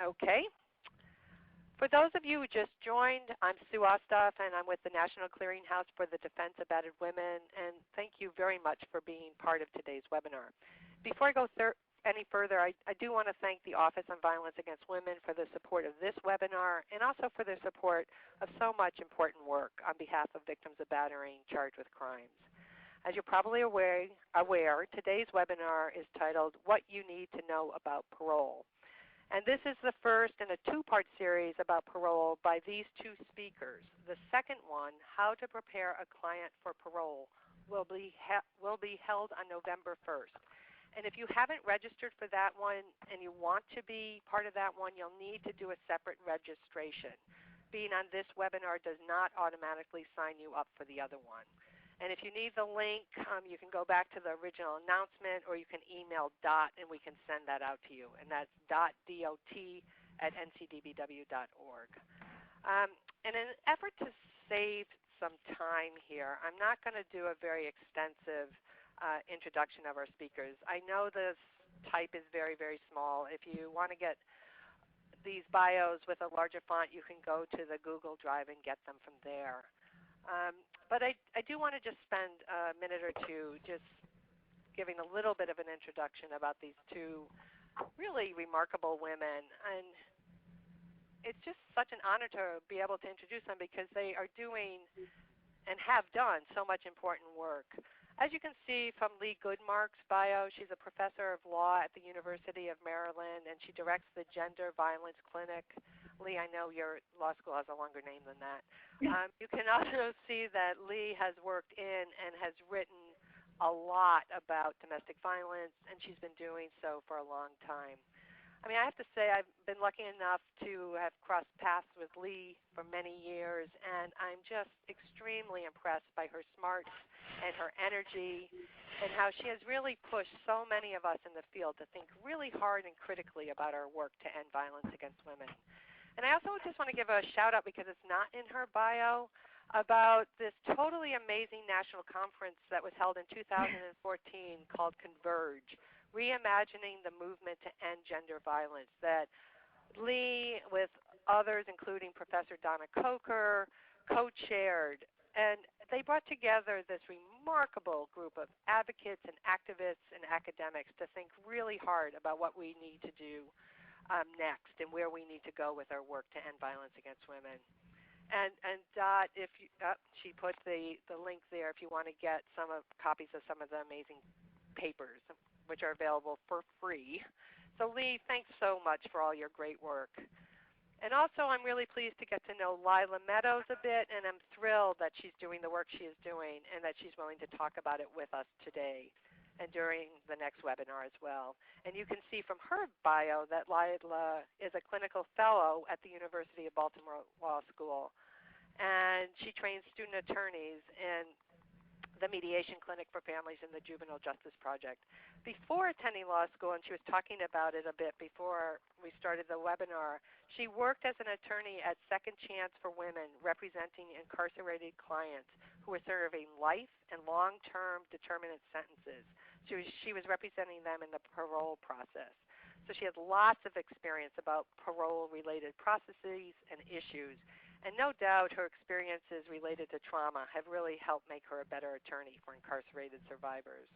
Okay. For those of you who just joined, I'm Sue Ostoff, and I'm with the National Clearinghouse for the Defense of Battered Women, and thank you very much for being part of today's webinar. Before I go any further, I do want to thank the Office on Violence Against Women for the support of this webinar and also for their support of so much important work on behalf of victims of battering charged with crimes. As you're probably aware, today's webinar is titled What You Need to Know About Parole. And this is the first in a two-part series about parole by these two speakers. The second one, How to Prepare a Client for Parole, will be held on November 1st. And if you haven't registered for that one and you want to be part of that one, you'll need to do a separate registration. Being on this webinar does not automatically sign you up for the other one. And if you need the link, you can go back to the original announcement, or you can email DOT and we can send that out to you. And that's dot.dot@ncdbw.org. In an effort to save some time here, I'm not going to do a very extensive introduction of our speakers. I know this type is very, very small. If you want to get these bios with a larger font, you can go to the Google Drive and get them from there. But I do want to just spend a minute or two just giving a little bit of an introduction about these two really remarkable women. And it's just such an honor to be able to introduce them because they are doing and have done so much important work. As you can see from Leigh Goodmark's bio, she's a professor of law at the University of Maryland, and she directs the Gender Violence Clinic. Leigh, I know your law school has a longer name than that. You can also see that Leigh has worked in and has written a lot about domestic violence, and she's been doing so for a long time. I mean, I have to say I've been lucky enough to have crossed paths with Leigh for many years, and I'm just extremely impressed by her smarts and her energy and how she has really pushed so many of us in the field to think really hard and critically about our work to end violence against women. And I also just want to give a shout out, because it's not in her bio, about this totally amazing national conference that was held in 2014 called Converge, Reimagining the Movement to End Gender Violence, that Leigh with others, including Professor Donna Coker, co-chaired. And they brought together this remarkable group of advocates and activists and academics to think really hard about what we need to do next and where we need to go with our work to end violence against women. And Dot, if you, she put the link there if you want to get copies of some of the amazing papers, which are available for free. So Leigh, thanks so much for all your great work. And also I'm really pleased to get to know Lila Meadows a bit, and I'm thrilled that she's doing the work she is doing and that she's willing to talk about it with us today and during the next webinar as well. And you can see from her bio that Lila is a clinical fellow at the University of Baltimore Law School, and she trains student attorneys in the Mediation Clinic for Families in the Juvenile Justice Project. Before attending law school, and she was talking about it a bit before we started the webinar, she worked as an attorney at Second Chance for Women, representing incarcerated clients who were serving life and long-term determinate sentences. She was representing them in the parole process. So she has lots of experience about parole-related processes and issues. And no doubt her experiences related to trauma have really helped make her a better attorney for incarcerated survivors.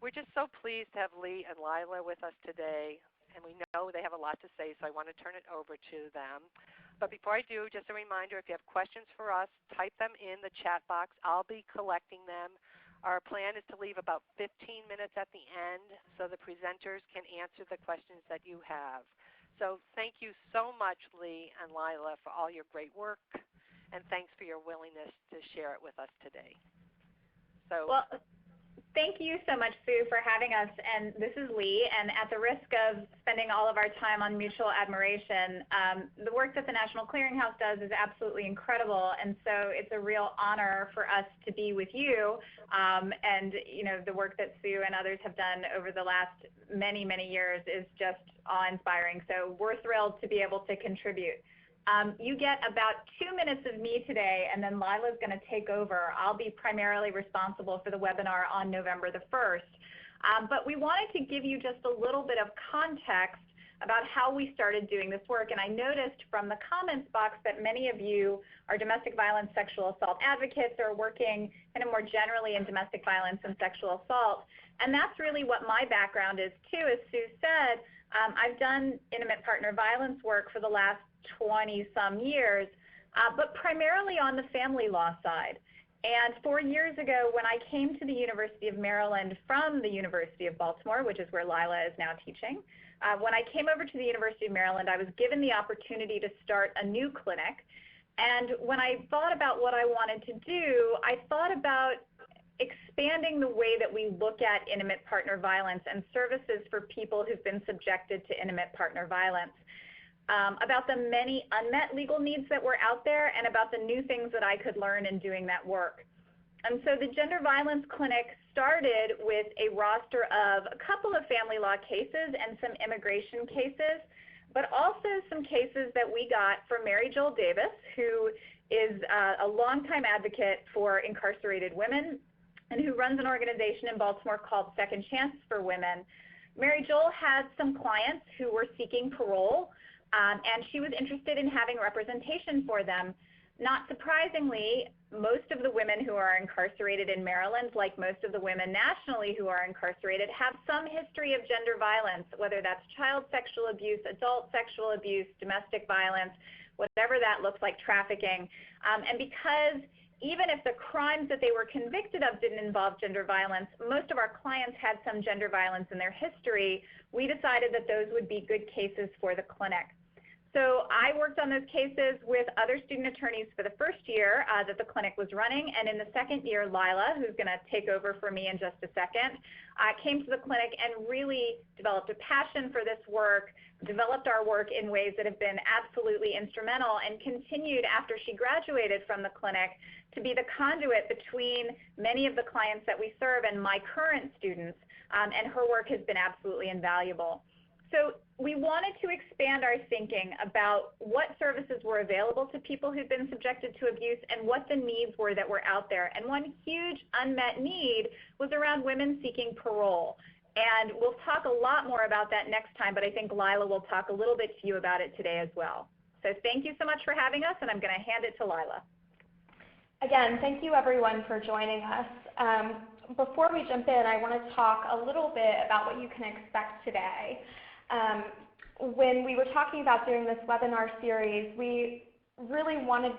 We're just so pleased to have Leigh and Lila with us today, and we know they have a lot to say, so I want to turn it over to them. But before I do, just a reminder, if you have questions for us, type them in the chat box. I'll be collecting them. Our plan is to leave about 15 minutes at the end so the presenters can answer the questions that you have. So thank you so much, Leigh and Lila, for all your great work, and thanks for your willingness to share it with us today. Well, thank you so much, Sue, for having us. And this is Leigh, and at the risk of spending all of our time on mutual admiration, the work that the National Clearinghouse does is absolutely incredible, and so it's a real honor for us to be with you. And the work that Sue and others have done over the last many, many years is just awe-inspiring. So we're thrilled to be able to contribute. You get about 2 minutes of me today, and then Lila's going to take over. I'll be primarily responsible for the webinar on November the 1st. But we wanted to give you just a little bit of context about how we started doing this work. And I noticed from the comments box that many of you are domestic violence, sexual assault advocates, or working kind of more generally in domestic violence and sexual assault. And that's really what my background is too. As Sue said, I've done intimate partner violence work for the last 20-some years, but primarily on the family law side. And 4 years ago, when I came to the University of Maryland from the University of Baltimore, which is where Lila is now teaching, when I came over to the University of Maryland, I was given the opportunity to start a new clinic. And when I thought about what I wanted to do, I thought about expanding the way that we look at intimate partner violence and services for people who've been subjected to intimate partner violence, about the many unmet legal needs that were out there, and about the new things that I could learn in doing that work. And so the Gender Violence Clinic started with a roster of a couple of family law cases and some immigration cases, but also some cases that we got from Mary Joel Davis, who is a longtime advocate for incarcerated women and who runs an organization in Baltimore called Second Chance for Women. Mary Joel had some clients who were seeking parole, and she was interested in having representation for them. Not surprisingly, most of the women who are incarcerated in Maryland, like most of the women nationally who are incarcerated, have some history of gender violence, whether that's child sexual abuse, adult sexual abuse, domestic violence, whatever that looks like, trafficking. And because even if the crimes that they were convicted of didn't involve gender violence, most of our clients had some gender violence in their history, we decided that those would be good cases for the clinic. So I worked on those cases with other student attorneys for the first year that the clinic was running, and in the second year, Lila, who's going to take over for me in just a second, came to the clinic and really developed a passion for this work, developed our work in ways that have been absolutely instrumental, and continued after she graduated from the clinic to be the conduit between many of the clients that we serve and my current students, and her work has been absolutely invaluable. So we wanted to expand our thinking about what services were available to people who've been subjected to abuse and what the needs were that were out there. And one huge unmet need was around women seeking parole. And we'll talk a lot more about that next time, but I think Lila will talk a little bit to you about it today as well. So thank you so much for having us, and I'm going to hand it to Lila. Again, thank you everyone for joining us. Before we jump in, I want to talk a little bit about what you can expect today. When we were talking about doing this webinar series, we really wanted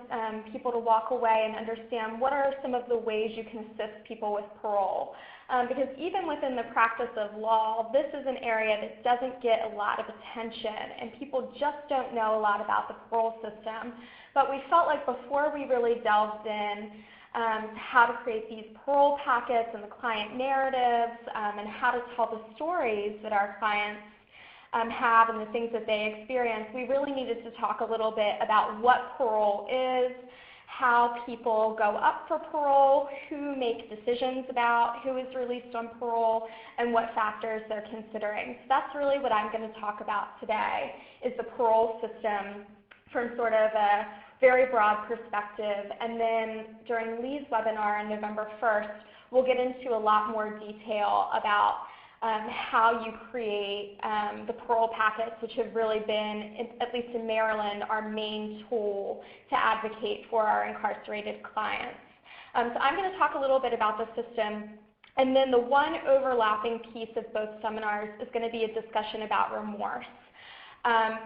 people to walk away and understand what are some of the ways you can assist people with parole. Because even within the practice of law, this is an area that doesn't get a lot of attention, and people just don't know a lot about the parole system. But we felt like before we really delved in how to create these parole packets and the client narratives, and how to tell the stories that our clients have and the things that they experience, we really needed to talk a little bit about what parole is, how people go up for parole, who makes decisions about who is released on parole, and what factors they're considering. So that's really what I'm going to talk about today, is the parole system from sort of a very broad perspective. And then during Leigh's webinar on November 1st, we'll get into a lot more detail about how you create the parole packets, which have really been, at least in Maryland, our main tool to advocate for our incarcerated clients. So I'm going to talk a little bit about the system, and then the one overlapping piece of both seminars is going to be a discussion about remorse,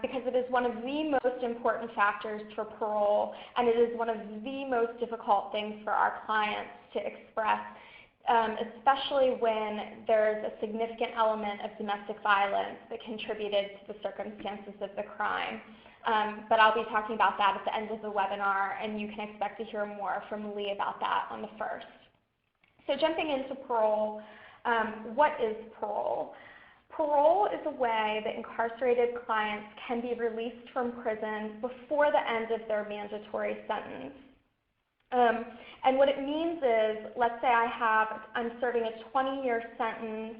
because it is one of the most important factors for parole, and it is one of the most difficult things for our clients to express, especially when there's a significant element of domestic violence that contributed to the circumstances of the crime. But I'll be talking about that at the end of the webinar, and you can expect to hear more from Leigh about that on the 1st. So jumping into parole, what is parole? Parole is a way that incarcerated clients can be released from prison before the end of their mandatory sentence. And what it means is, let's say I'm serving a 20-year sentence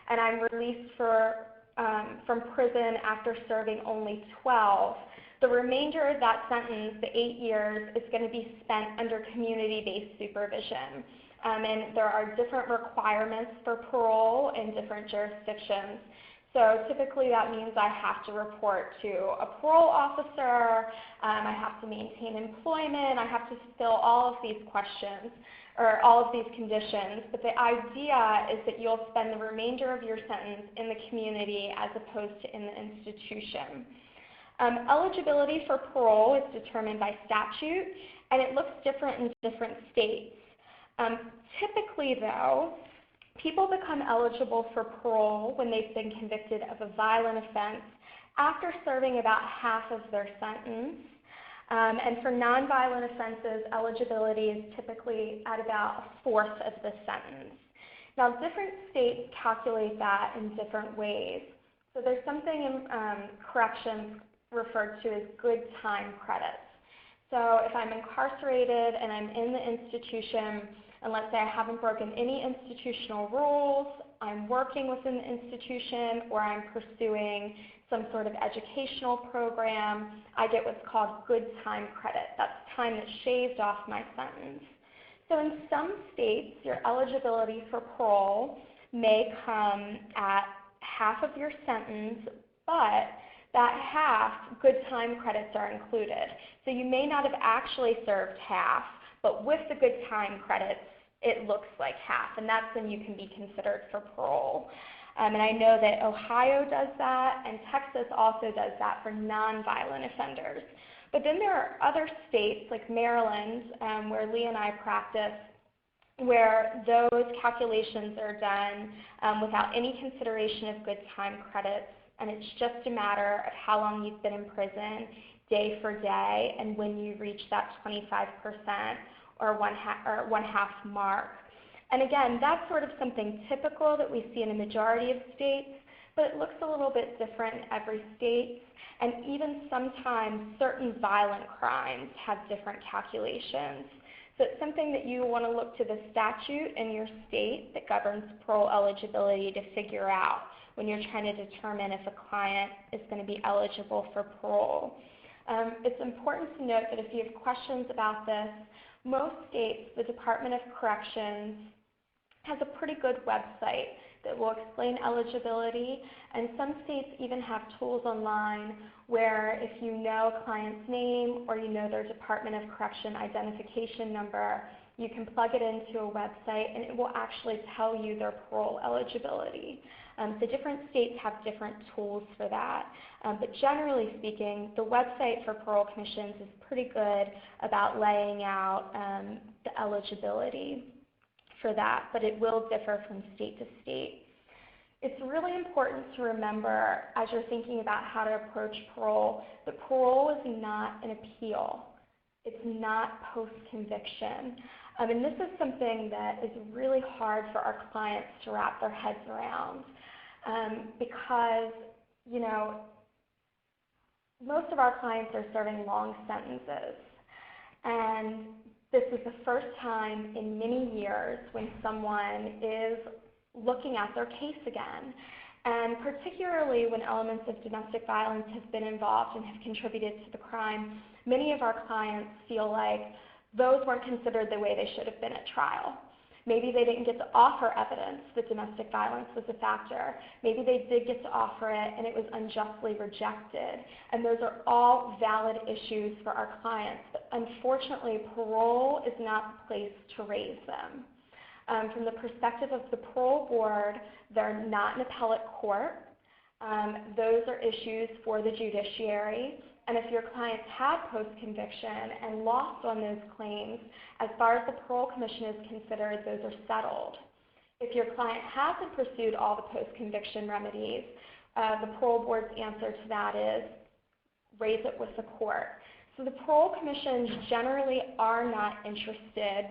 and I'm released from prison after serving only 12. The remainder of that sentence, the 8 years, is going to be spent under community-based supervision. And there are different requirements for parole in different jurisdictions. So typically that means I have to report to a parole officer, I have to maintain employment, I have to fulfill all of these questions, or all of these conditions, but the idea is that you'll spend the remainder of your sentence in the community as opposed to in the institution. Eligibility for parole is determined by statute, and it looks different in different states. Typically, though, people become eligible for parole when they've been convicted of a violent offense after serving about half of their sentence. And for nonviolent offenses, eligibility is typically at about a fourth of the sentence. Now, different states calculate that in different ways. So there's something in corrections referred to as good time credits. So if I'm incarcerated and I'm in the institution, and let's say I haven't broken any institutional rules, I'm working within the institution, or I'm pursuing some sort of educational program, I get what's called good time credit. That's time that's shaved off my sentence. So in some states, your eligibility for parole may come at half of your sentence, but that half, good time credits are included. So you may not have actually served half, but with the good time credits, it looks like half, and that's when you can be considered for parole. And I know that Ohio does that, and Texas also does that for nonviolent offenders. But then there are other states, like Maryland, where Leigh and I practice, where those calculations are done without any consideration of good time credits, and it's just a matter of how long you've been in prison, day for day, and when you reach that 25% or one half mark. And again, that's sort of something typical that we see in a majority of states, but it looks a little bit different in every state. And even sometimes certain violent crimes have different calculations. So it's something that you want to look to the statute in your state that governs parole eligibility to figure out when you're trying to determine if a client is going to be eligible for parole. It's important to note that if you have questions about this, most states, the Department of Corrections has a pretty good website that will explain eligibility, and some states even have tools online where if you know a client's name or you know their Department of Correction identification number, you can plug it into a website and it will actually tell you their parole eligibility. So different states have different tools for that. But generally speaking, the website for parole commissions is pretty good about laying out the eligibility for that, but it will differ from state to state. It's really important to remember as you're thinking about how to approach parole, that parole is not an appeal. It's not post-conviction. And this is something that is really hard for our clients to wrap their heads around because, you know, most of our clients are serving long sentences. And this is the first time in many years when someone is looking at their case again. And particularly when elements of domestic violence have been involved and have contributed to the crime, many of our clients feel like those weren't considered the way they should have been at trial. Maybe they didn't get to offer evidence that domestic violence was a factor. Maybe they did get to offer it and it was unjustly rejected. And those are all valid issues for our clients. But unfortunately, parole is not the place to raise them. From the perspective of the parole board, they're not an appellate court. Those are issues for the judiciary. And if your clients had post-conviction and lost on those claims, as far as the Parole Commission is considered, those are settled. If your client hasn't pursued all the post-conviction remedies, the parole board's answer to that is raise it with the court. So the Parole Commissions generally are not interested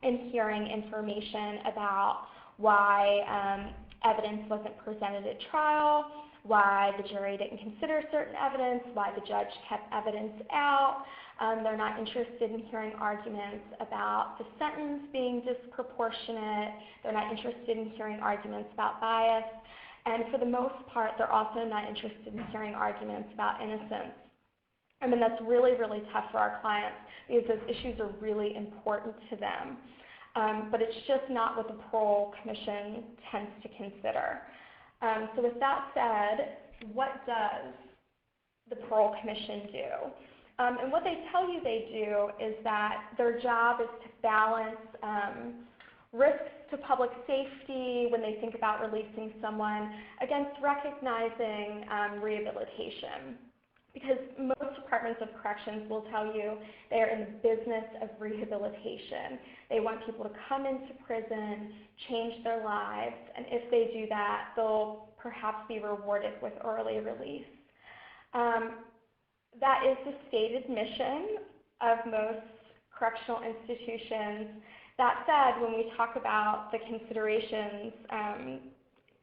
in hearing information about why evidence wasn't presented at trial, why the jury didn't consider certain evidence, why the judge kept evidence out. They're not interested in hearing arguments about the sentence being disproportionate. They're not interested in hearing arguments about bias. And for the most part, they're also not interested in hearing arguments about innocence. I mean, that's really, really tough for our clients because those issues are really important to them. But it's just not what the Parole Commission tends to consider. So with that said, what does the Parole Commission do? And what they tell you they do is that their job is to balance risks to public safety when they think about releasing someone against recognizing rehabilitation. Because most departments of corrections will tell you they are in the business of rehabilitation. They want people to come into prison, change their lives, and if they do that, they'll perhaps be rewarded with early release. That is the stated mission of most correctional institutions. That said, when we talk about the considerations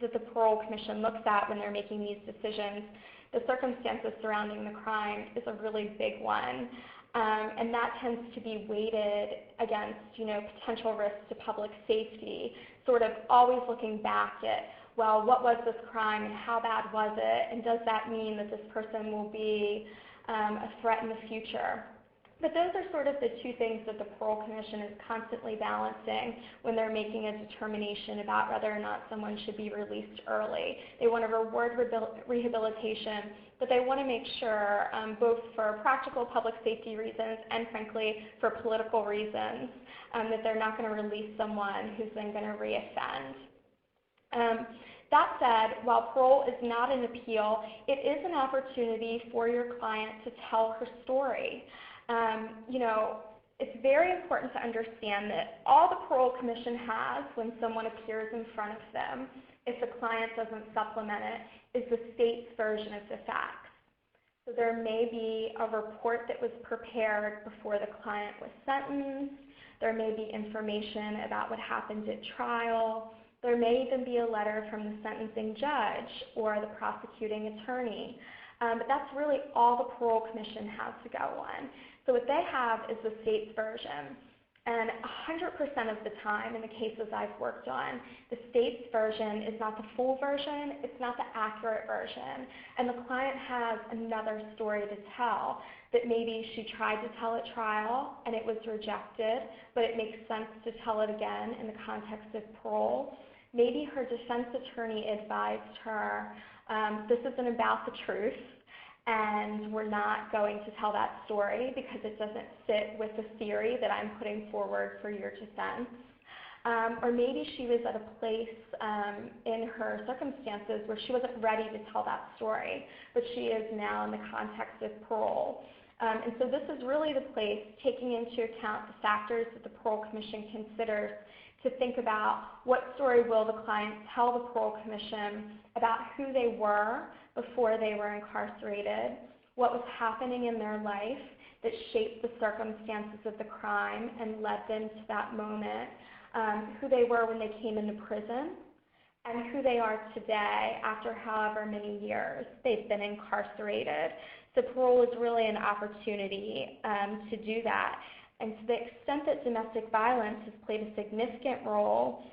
that the Parole Commission looks at when they're making these decisions, the circumstances surrounding the crime is a really big one, and that tends to be weighted against, potential risks to public safety, sort of always looking back at, well, what was this crime and how bad was it, and does that mean that this person will be a threat in the future? But those are sort of the two things that the Parole Commission is constantly balancing when they're making a determination about whether or not someone should be released early. They want to reward rehabilitation, but they want to make sure, both for practical public safety reasons and frankly for political reasons, that they're not going to release someone who's then going to reoffend. That said, while parole is not an appeal, it is an opportunity for your client to tell her story. It's very important to understand that all the Parole Commission has when someone appears in front of them, if the client doesn't supplement it, is the state's version of the facts. So there may be a report that was prepared before the client was sentenced. There may be information about what happened at trial. There may even be a letter from the sentencing judge or the prosecuting attorney. But that's really all the Parole Commission has to go on. So what they have is the state's version. And 100% of the time in the cases I've worked on, the state's version is not the full version, it's not the accurate version. And the client has another story to tell that maybe she tried to tell at trial and it was rejected, but it makes sense to tell it again in the context of parole. Maybe her defense attorney advised her, this isn't about the truth, and we're not going to tell that story because it doesn't fit with the theory that I'm putting forward for your defense. Or maybe she was at a place in her circumstances where she wasn't ready to tell that story, but she is now in the context of parole. And so this is really the place, taking into account the factors that the Parole Commission considers, to think about what story will the client tell the Parole Commission about who they were before they were incarcerated, what was happening in their life that shaped the circumstances of the crime and led them to that moment, who they were when they came into prison, and who they are today after however many years they've been incarcerated. So parole is really an opportunity to do that. And to the extent that domestic violence has played a significant role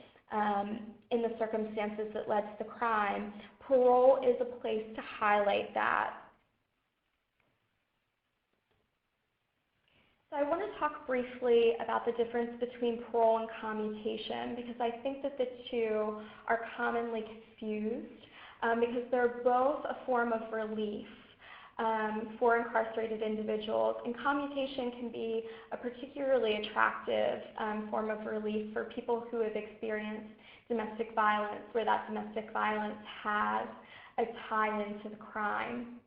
in the circumstances that led to the crime, parole is a place to highlight that. So I want to talk briefly about the difference between parole and commutation, because I think that the two are commonly confused because they're both a form of relief for incarcerated individuals, and commutation can be a particularly attractive form of relief for people who have experienced domestic violence, where that domestic violence has a tie into the crime.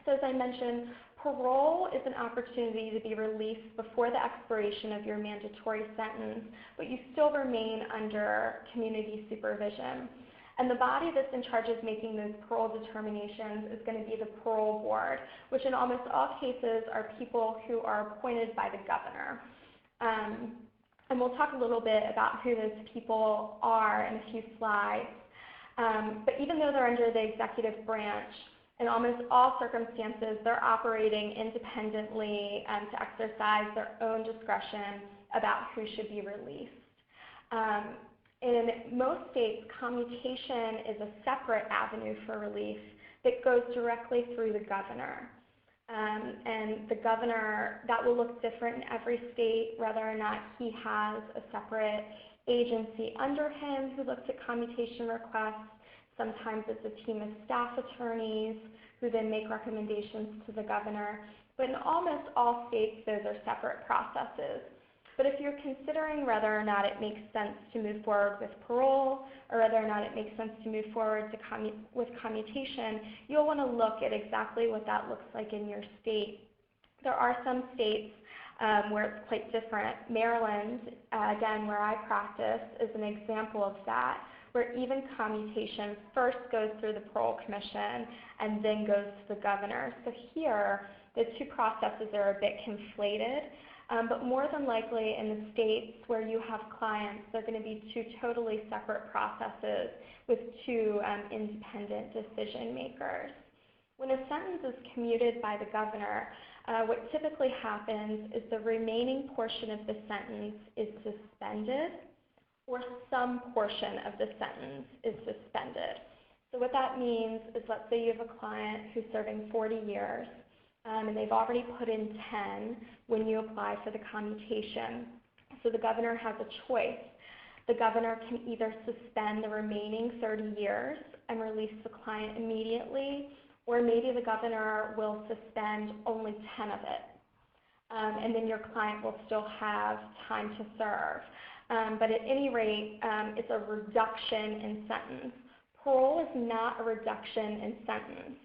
So as I mentioned, parole is an opportunity to be released before the expiration of your mandatory sentence, but you still remain under community supervision. And the body that's in charge of making those parole determinations is going to be the parole board, which in almost all cases are people who are appointed by the governor. And we'll talk a little bit about who those people are in a few slides. But even though they're under the executive branch, in almost all circumstances, they're operating independently to exercise their own discretion about who should be released. In most states, commutation is a separate avenue for relief that goes directly through the governor. And the governor, that will look different in every state, whether or not he has a separate agency under him who looks at commutation requests. Sometimes it's a team of staff attorneys who then make recommendations to the governor. But in almost all states, those are separate processes. But if you're considering whether or not it makes sense to move forward with parole, or whether or not it makes sense to move forward with commutation, you'll want to look at exactly what that looks like in your state. There are some states where it's quite different. Maryland, again, where I practice, is an example of that, where even commutation first goes through the Parole Commission and then goes to the governor. So here, the two processes are a bit conflated. But more than likely in the states where you have clients, they're going to be two totally separate processes with two independent decision makers. When a sentence is commuted by the governor, what typically happens is the remaining portion of the sentence is suspended, or some portion of the sentence is suspended. So what that means is, let's say you have a client who's serving 40 years, and they've already put in 10 when you apply for the commutation. So the governor has a choice. The governor can either suspend the remaining 30 years and release the client immediately, or maybe the governor will suspend only 10 of it. And then your client will still have time to serve. But at any rate, it's a reduction in sentence. Parole is not a reduction in sentence.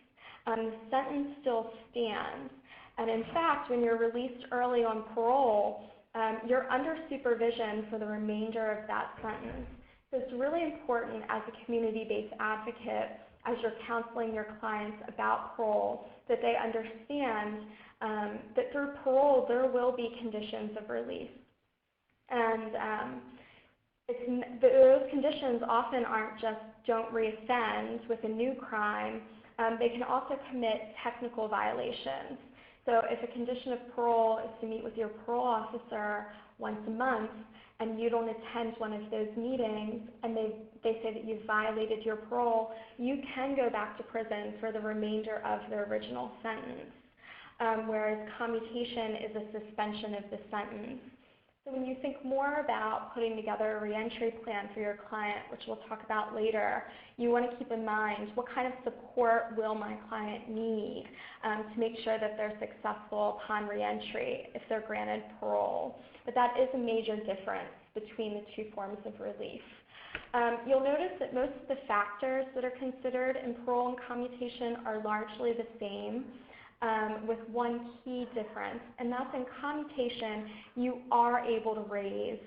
The sentence still stands. And in fact, when you're released early on parole, you're under supervision for the remainder of that sentence. So it's really important as a community-based advocate, as you're counseling your clients about parole, that they understand that through parole there will be conditions of release. And those conditions often aren't just don't reoffend with a new crime. They can also commit technical violations. So if a condition of parole is to meet with your parole officer once a month and you don't attend one of those meetings and they say that you've violated your parole, you can go back to prison for the remainder of the original sentence, whereas commutation is a suspension of the sentence. So when you think more about putting together a reentry plan for your client, which we'll talk about later, you want to keep in mind what kind of support will my client need to make sure that they're successful upon reentry if they're granted parole. But that is a major difference between the two forms of relief. You'll notice that most of the factors that are considered in parole and commutation are largely the same. With one key difference, and that's in commutation, you are able to raise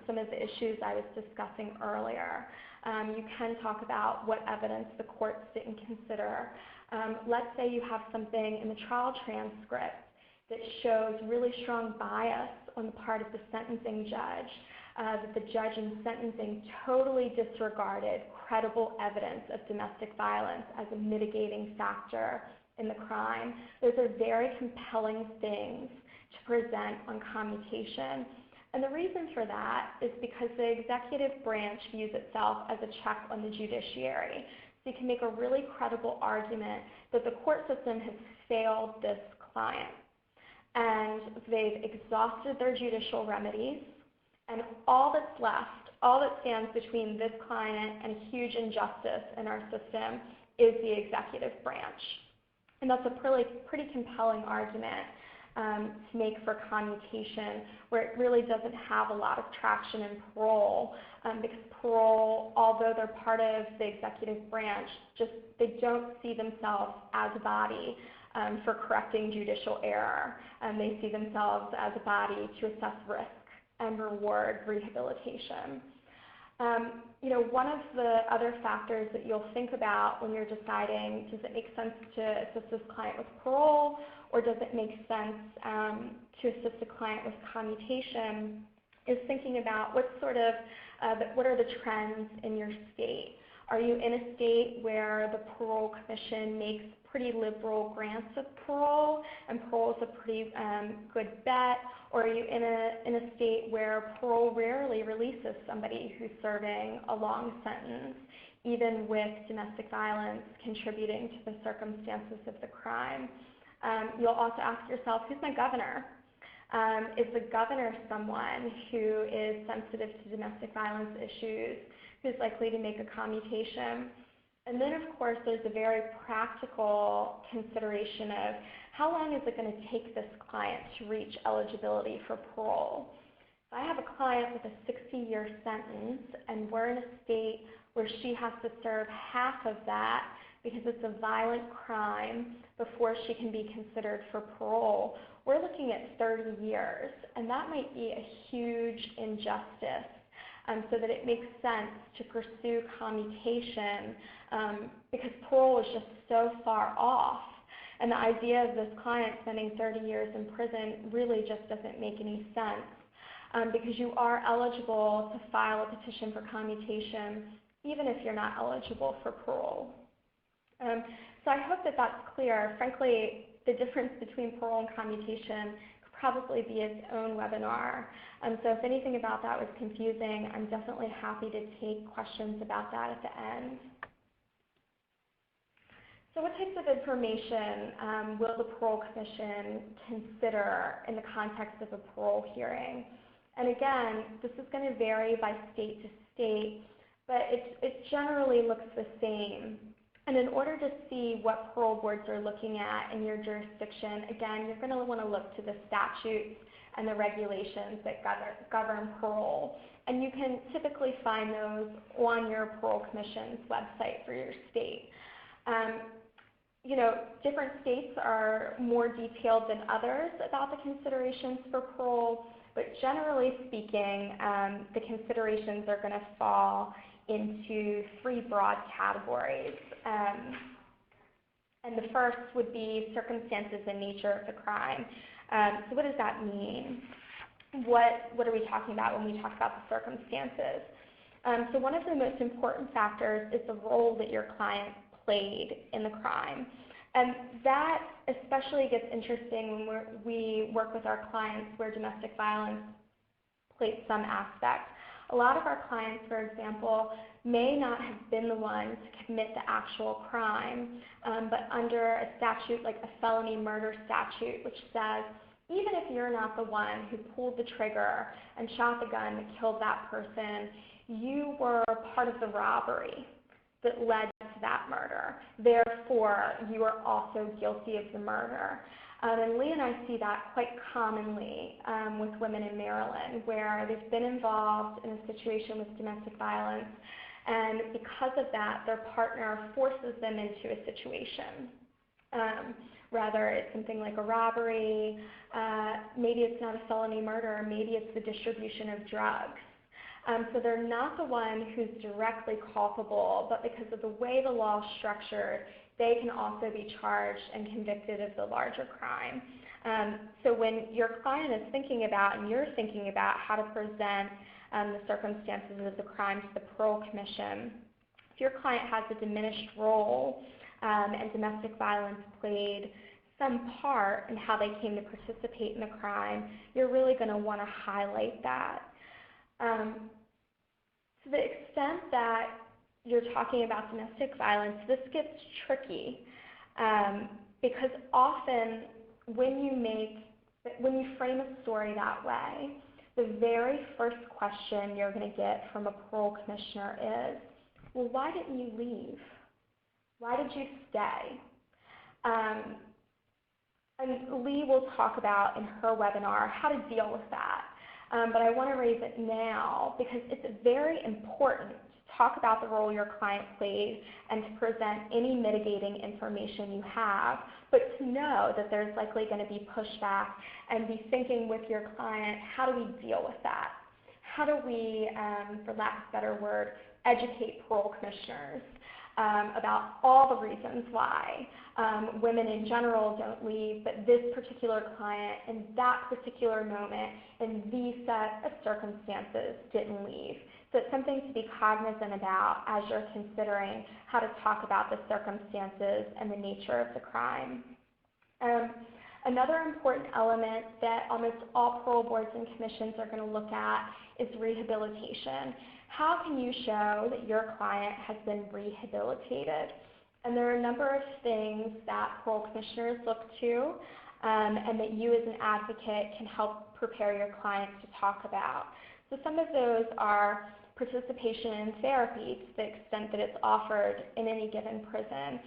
some of the issues I was discussing earlier. You can talk about what evidence the courts didn't consider. Let's say you have something in the trial transcript that shows really strong bias on the part of the sentencing judge, that the judge in sentencing totally disregarded credible evidence of domestic violence as a mitigating factor in the crime. Those are very compelling things to present on commutation. And the reason for that is because the executive branch views itself as a check on the judiciary. So you can make a really credible argument that the court system has failed this client. And they've exhausted their judicial remedies, and all that's left, all that stands between this client and a huge injustice in our system is the executive branch. And that's a pretty compelling argument to make for commutation, where it really doesn't have a lot of traction in parole, because parole, although they're part of the executive branch, they don't see themselves as a body for correcting judicial error. They see themselves as a body to assess risk and reward rehabilitation. One of the other factors that you'll think about when you're deciding, does it make sense to assist this client with parole, or does it make sense to assist a client with commutation, is thinking about what are the trends in your state. Are you in a state where the Parole Commission makes pretty liberal grants of parole, and parole is a pretty good bet? Or are you in a state where parole rarely releases somebody who's serving a long sentence, even with domestic violence contributing to the circumstances of the crime? You'll also ask yourself, who's my governor? Is the governor someone who is sensitive to domestic violence issues, who's likely to make a commutation? And then, of course, there's a very practical consideration of how long is it going to take this client to reach eligibility for parole. If I have a client with a 60-year sentence and we're in a state where she has to serve half of that because it's a violent crime before she can be considered for parole, we're looking at 30 years, and that might be a huge injustice. So that it makes sense to pursue commutation because parole is just so far off. And the idea of this client spending 30 years in prison really just doesn't make any sense because you are eligible to file a petition for commutation even if you're not eligible for parole. So I hope that that's clear. Frankly, the difference between parole and commutation could probably be its own webinar. So if anything about that was confusing, I'm definitely happy to take questions about that at the end. So what types of information will the Parole Commission consider in the context of a parole hearing? And again, this is going to vary by state to state, but it generally looks the same. And in order to see what parole boards are looking at in your jurisdiction, again, you're going to want to look to the statutes and the regulations that govern parole. And you can typically find those on your Parole Commission's website for your state. You know, different states are more detailed than others about the considerations for parole, but generally speaking, the considerations are going to fall into three broad categories. And the first would be circumstances and nature of the crime. So what does that mean? What are we talking about when we talk about the circumstances? So one of the most important factors is the role that your client played in the crime. And that especially gets interesting when we work with our clients where domestic violence played some aspect. A lot of our clients, for example, may not have been the one to commit the actual crime, but under a statute like a felony murder statute, which says even if you're not the one who pulled the trigger and shot the gun that killed that person, you were part of the robbery that led to that murder. Therefore, you are also guilty of the murder. And Leigh and I see that quite commonly with women in Maryland, where they've been involved in a situation with domestic violence, and because of that, their partner forces them into a situation. Rather, it's something like a robbery, maybe it's not a felony murder, maybe it's the distribution of drugs. So they're not the one who's directly culpable, but because of the way the law is structured, they can also be charged and convicted of the larger crime. So when your client is thinking about and you're thinking about how to present the circumstances of the crime to the Parole Commission, if your client has a diminished role and domestic violence played some part in how they came to participate in the crime, you're really going to want to highlight that. To the extent that you're talking about domestic violence, this gets tricky because often when you frame a story that way, the very first question you're going to get from a parole commissioner is, well, why didn't you leave? Why did you stay? And Leigh will talk about in her webinar how to deal with that. But I want to raise it now because it's very important to talk about the role your client played and to present any mitigating information you have, but to know that there's likely going to be pushback and be thinking with your client, how do we deal with that? How do we, for lack of a better word, educate parole commissioners about all the reasons why women in general don't leave, but this particular client in that particular moment in these set of circumstances didn't leave. So it's something to be cognizant about as you're considering how to talk about the circumstances and the nature of the crime. Another important element that almost all parole boards and commissions are going to look at is rehabilitation. How can you show that your client has been rehabilitated? And there are a number of things that parole commissioners look to and that you as an advocate can help prepare your clients to talk about. So some of those are participation in therapy to the extent that it's offered in any given prison.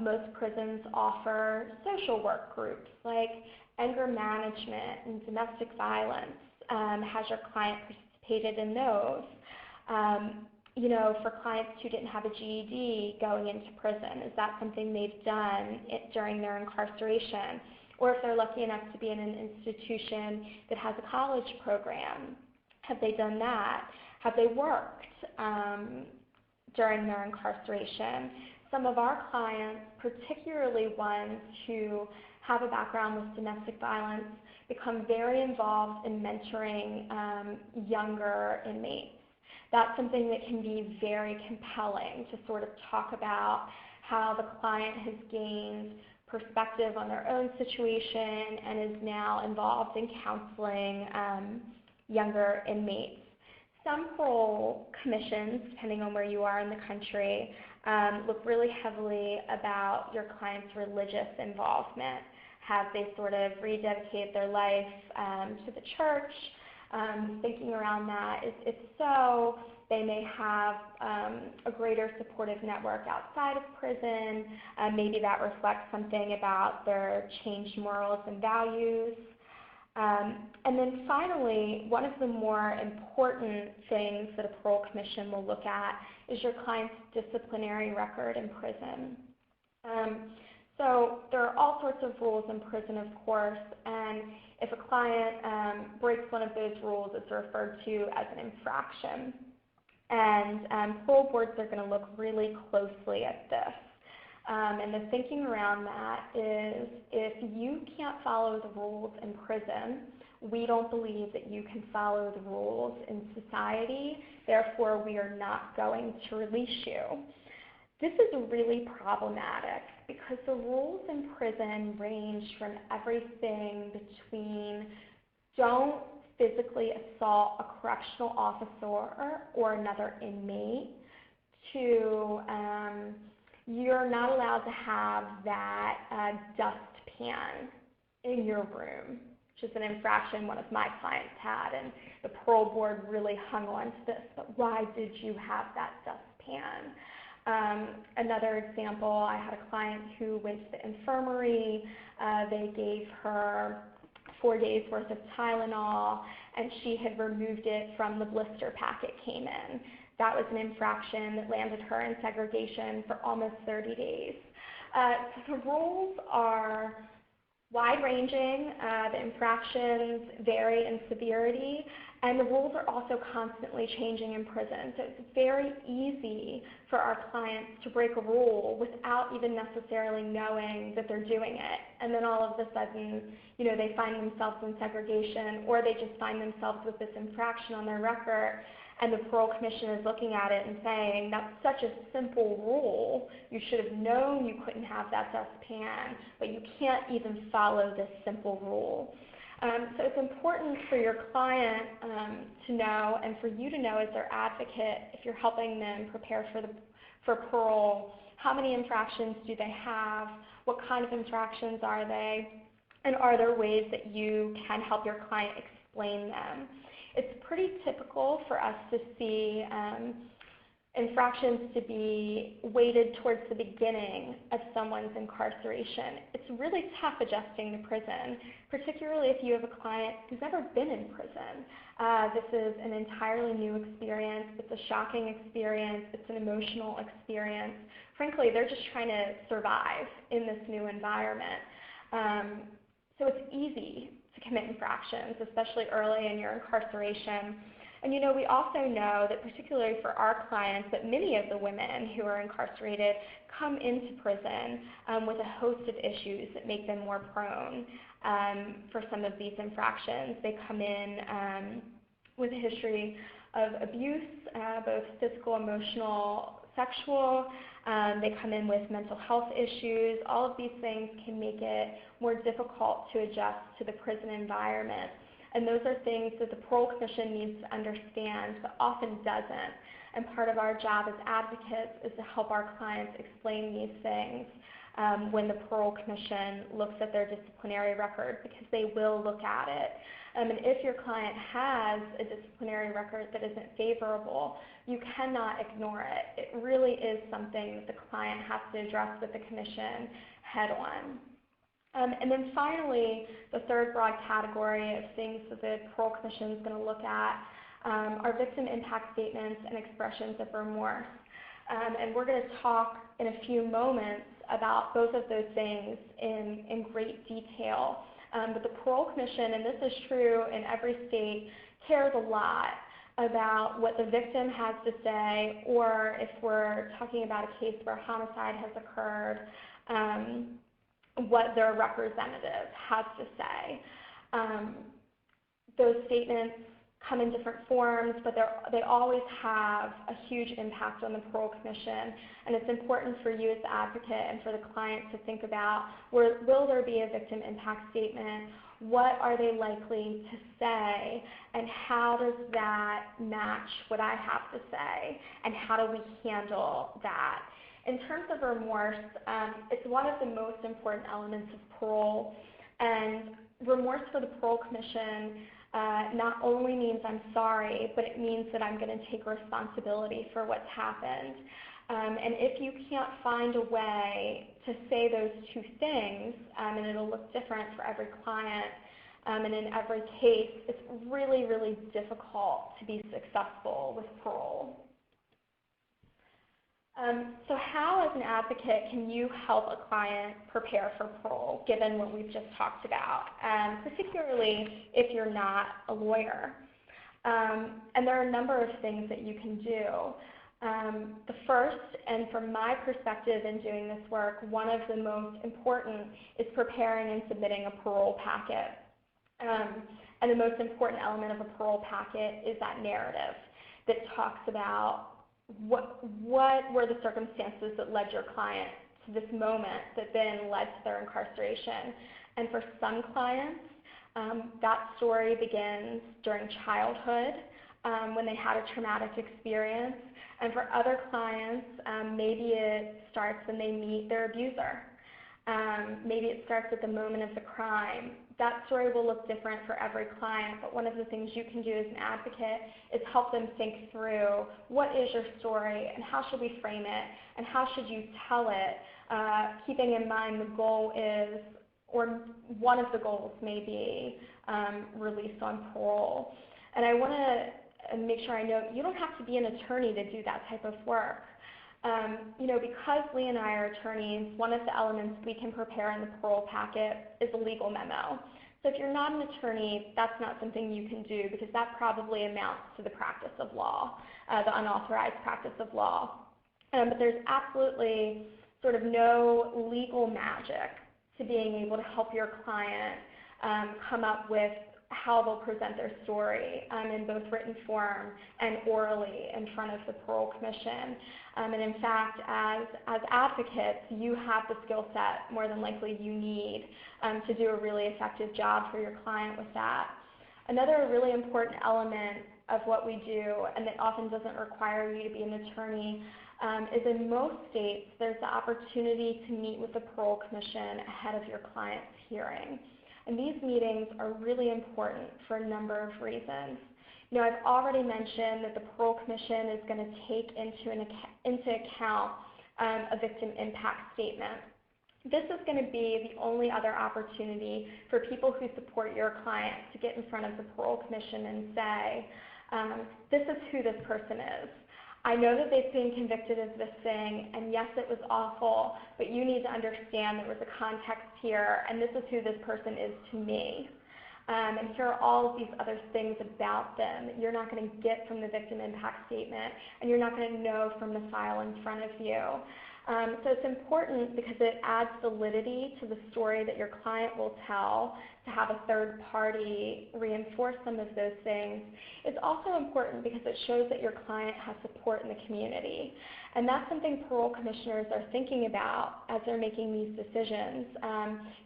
Most prisons offer social work groups like anger management and domestic violence. Has your client participated in those? For clients who didn't have a GED going into prison, is that something they've done during their incarceration? Or if they're lucky enough to be in an institution that has a college program, have they done that? Have they worked during their incarceration? Some of our clients, particularly ones who have a background with domestic violence, become very involved in mentoring younger inmates. That's something that can be very compelling to sort of talk about how the client has gained perspective on their own situation and is now involved in counseling younger inmates. Some parole commissions, depending on where you are in the country, look really heavily about your client's religious involvement. Have they sort of rededicated their life to the church? Thinking around that. If so, they may have a greater supportive network outside of prison. Maybe that reflects something about their changed morals and values. And then finally, one of the more important things that a parole commission will look at is your client's disciplinary record in prison. So there are all sorts of rules in prison, of course, and if a client breaks one of those rules, it's referred to as an infraction. And parole boards are going to look really closely at this. And the thinking around that is if you can't follow the rules in prison, we don't believe that you can follow the rules in society, therefore we are not going to release you. This is really problematic because the rules in prison range from everything between don't physically assault a correctional officer or another inmate to you're not allowed to have that dustpan in your room, which is an infraction one of my clients had, and the parole board really hung on to this, but why did you have that dustpan? Another example, I had a client who went to the infirmary. They gave her 4 days worth of Tylenol, and she had removed it from the blister pack it came in. That was an infraction that landed her in segregation for almost 30 days. So the rules are wide-ranging. The infractions vary in severity, and the rules are also constantly changing in prison. So it's very easy for our clients to break a rule without even necessarily knowing that they're doing it. And then all of a sudden, they find themselves in segregation, or they just find themselves with this infraction on their record, and the parole commission is looking at it and saying, that's such a simple rule, you should have known you couldn't have that dustpan, but you can't even follow this simple rule. So it's important for your client to know, and for you to know as their advocate, if you're helping them prepare for parole, how many infractions do they have, what kind of infractions are they, and are there ways that you can help your client explain them. It's pretty typical for us to see infractions to be weighted towards the beginning of someone's incarceration. It's really tough adjusting to prison, particularly if you have a client who's never been in prison. This is an entirely new experience. It's a shocking experience. It's an emotional experience. Frankly, they're just trying to survive in this new environment. So it's easy to commit infractions, especially early in your incarceration. And we also know that particularly for our clients, that many of the women who are incarcerated come into prison with a host of issues that make them more prone for some of these infractions. They come in with a history of abuse, both physical, emotional, sexual. They come in with mental health issues. All of these things can make it more difficult to adjust to the prison environment. And those are things that the Parole Commission needs to understand, but often doesn't. And part of our job as advocates is to help our clients explain these things when the Parole Commission looks at their disciplinary record, because they will look at it. And if your client has a disciplinary record that isn't favorable, you cannot ignore it. It really is something that the client has to address with the Commission head on. And then finally, the third broad category of things that the Parole Commission is going to look at are victim impact statements and expressions of remorse. And we're going to talk in a few moments about both of those things in great detail. But the Parole Commission, and this is true in every state, cares a lot about what the victim has to say, or if we're talking about a case where homicide has occurred, what their representative has to say. Those statements come in different forms, but they always have a huge impact on the Parole Commission, and it's important for you as the advocate and for the client to think about, will there be a victim impact statement? What are they likely to say, and how does that match what I have to say, and how do we handle that? In terms of remorse, it's one of the most important elements of parole, and remorse for the Parole Commission not only means I'm sorry, but it means that I'm going to take responsibility for what's happened. And if you can't find a way to say those two things, and it'll look different for every client and in every case, it's really, really difficult to be successful with parole. So how, as an advocate, can you help a client prepare for parole, given what we've just talked about, particularly if you're not a lawyer? And there are a number of things that you can do. The first, and from my perspective in doing this work, one of the most important is preparing and submitting a parole packet. And the most important element of a parole packet is that narrative that talks about what were the circumstances that led your client to this moment that then led to their incarceration. And for some clients, that story begins during childhood when they had a traumatic experience. And for other clients, maybe it starts when they meet their abuser. Maybe it starts at the moment of the crime. That story will look different for every client, but one of the things you can do as an advocate is help them think through what is your story and how should we frame it and how should you tell it, keeping in mind the goal is, or one of the goals may be, release on parole. And I want to make sure I note, you don't have to be an attorney to do that type of work. Because Leigh and I are attorneys, one of the elements we can prepare in the parole packet is a legal memo. So if you're not an attorney, that's not something you can do because that probably amounts to the practice of law, the unauthorized practice of law. But there's absolutely sort of no legal magic to being able to help your client come up with how they'll present their story in both written form and orally in front of the Parole Commission. And in fact, as advocates, you have the skill set more than likely you need to do a really effective job for your client with that. Another really important element of what we do, and that often doesn't require you to be an attorney, is in most states there's the opportunity to meet with the Parole Commission ahead of your client's hearing. And these meetings are really important for a number of reasons. I've already mentioned that the Parole Commission is going to take into account a victim impact statement. This is going to be the only other opportunity for people who support your client to get in front of the Parole Commission and say, this is who this person is. I know that they've been convicted of this thing, and yes, it was awful, but you need to understand there was a context here, and this is who this person is to me. And here are all of these other things about them that you're not going to get from the victim impact statement, and you're not going to know from the file in front of you. So it's important because it adds validity to the story that your client will tell, to have a third party reinforce some of those things. It's also important because it shows that your client has support in the community. And that's something parole commissioners are thinking about as they're making these decisions.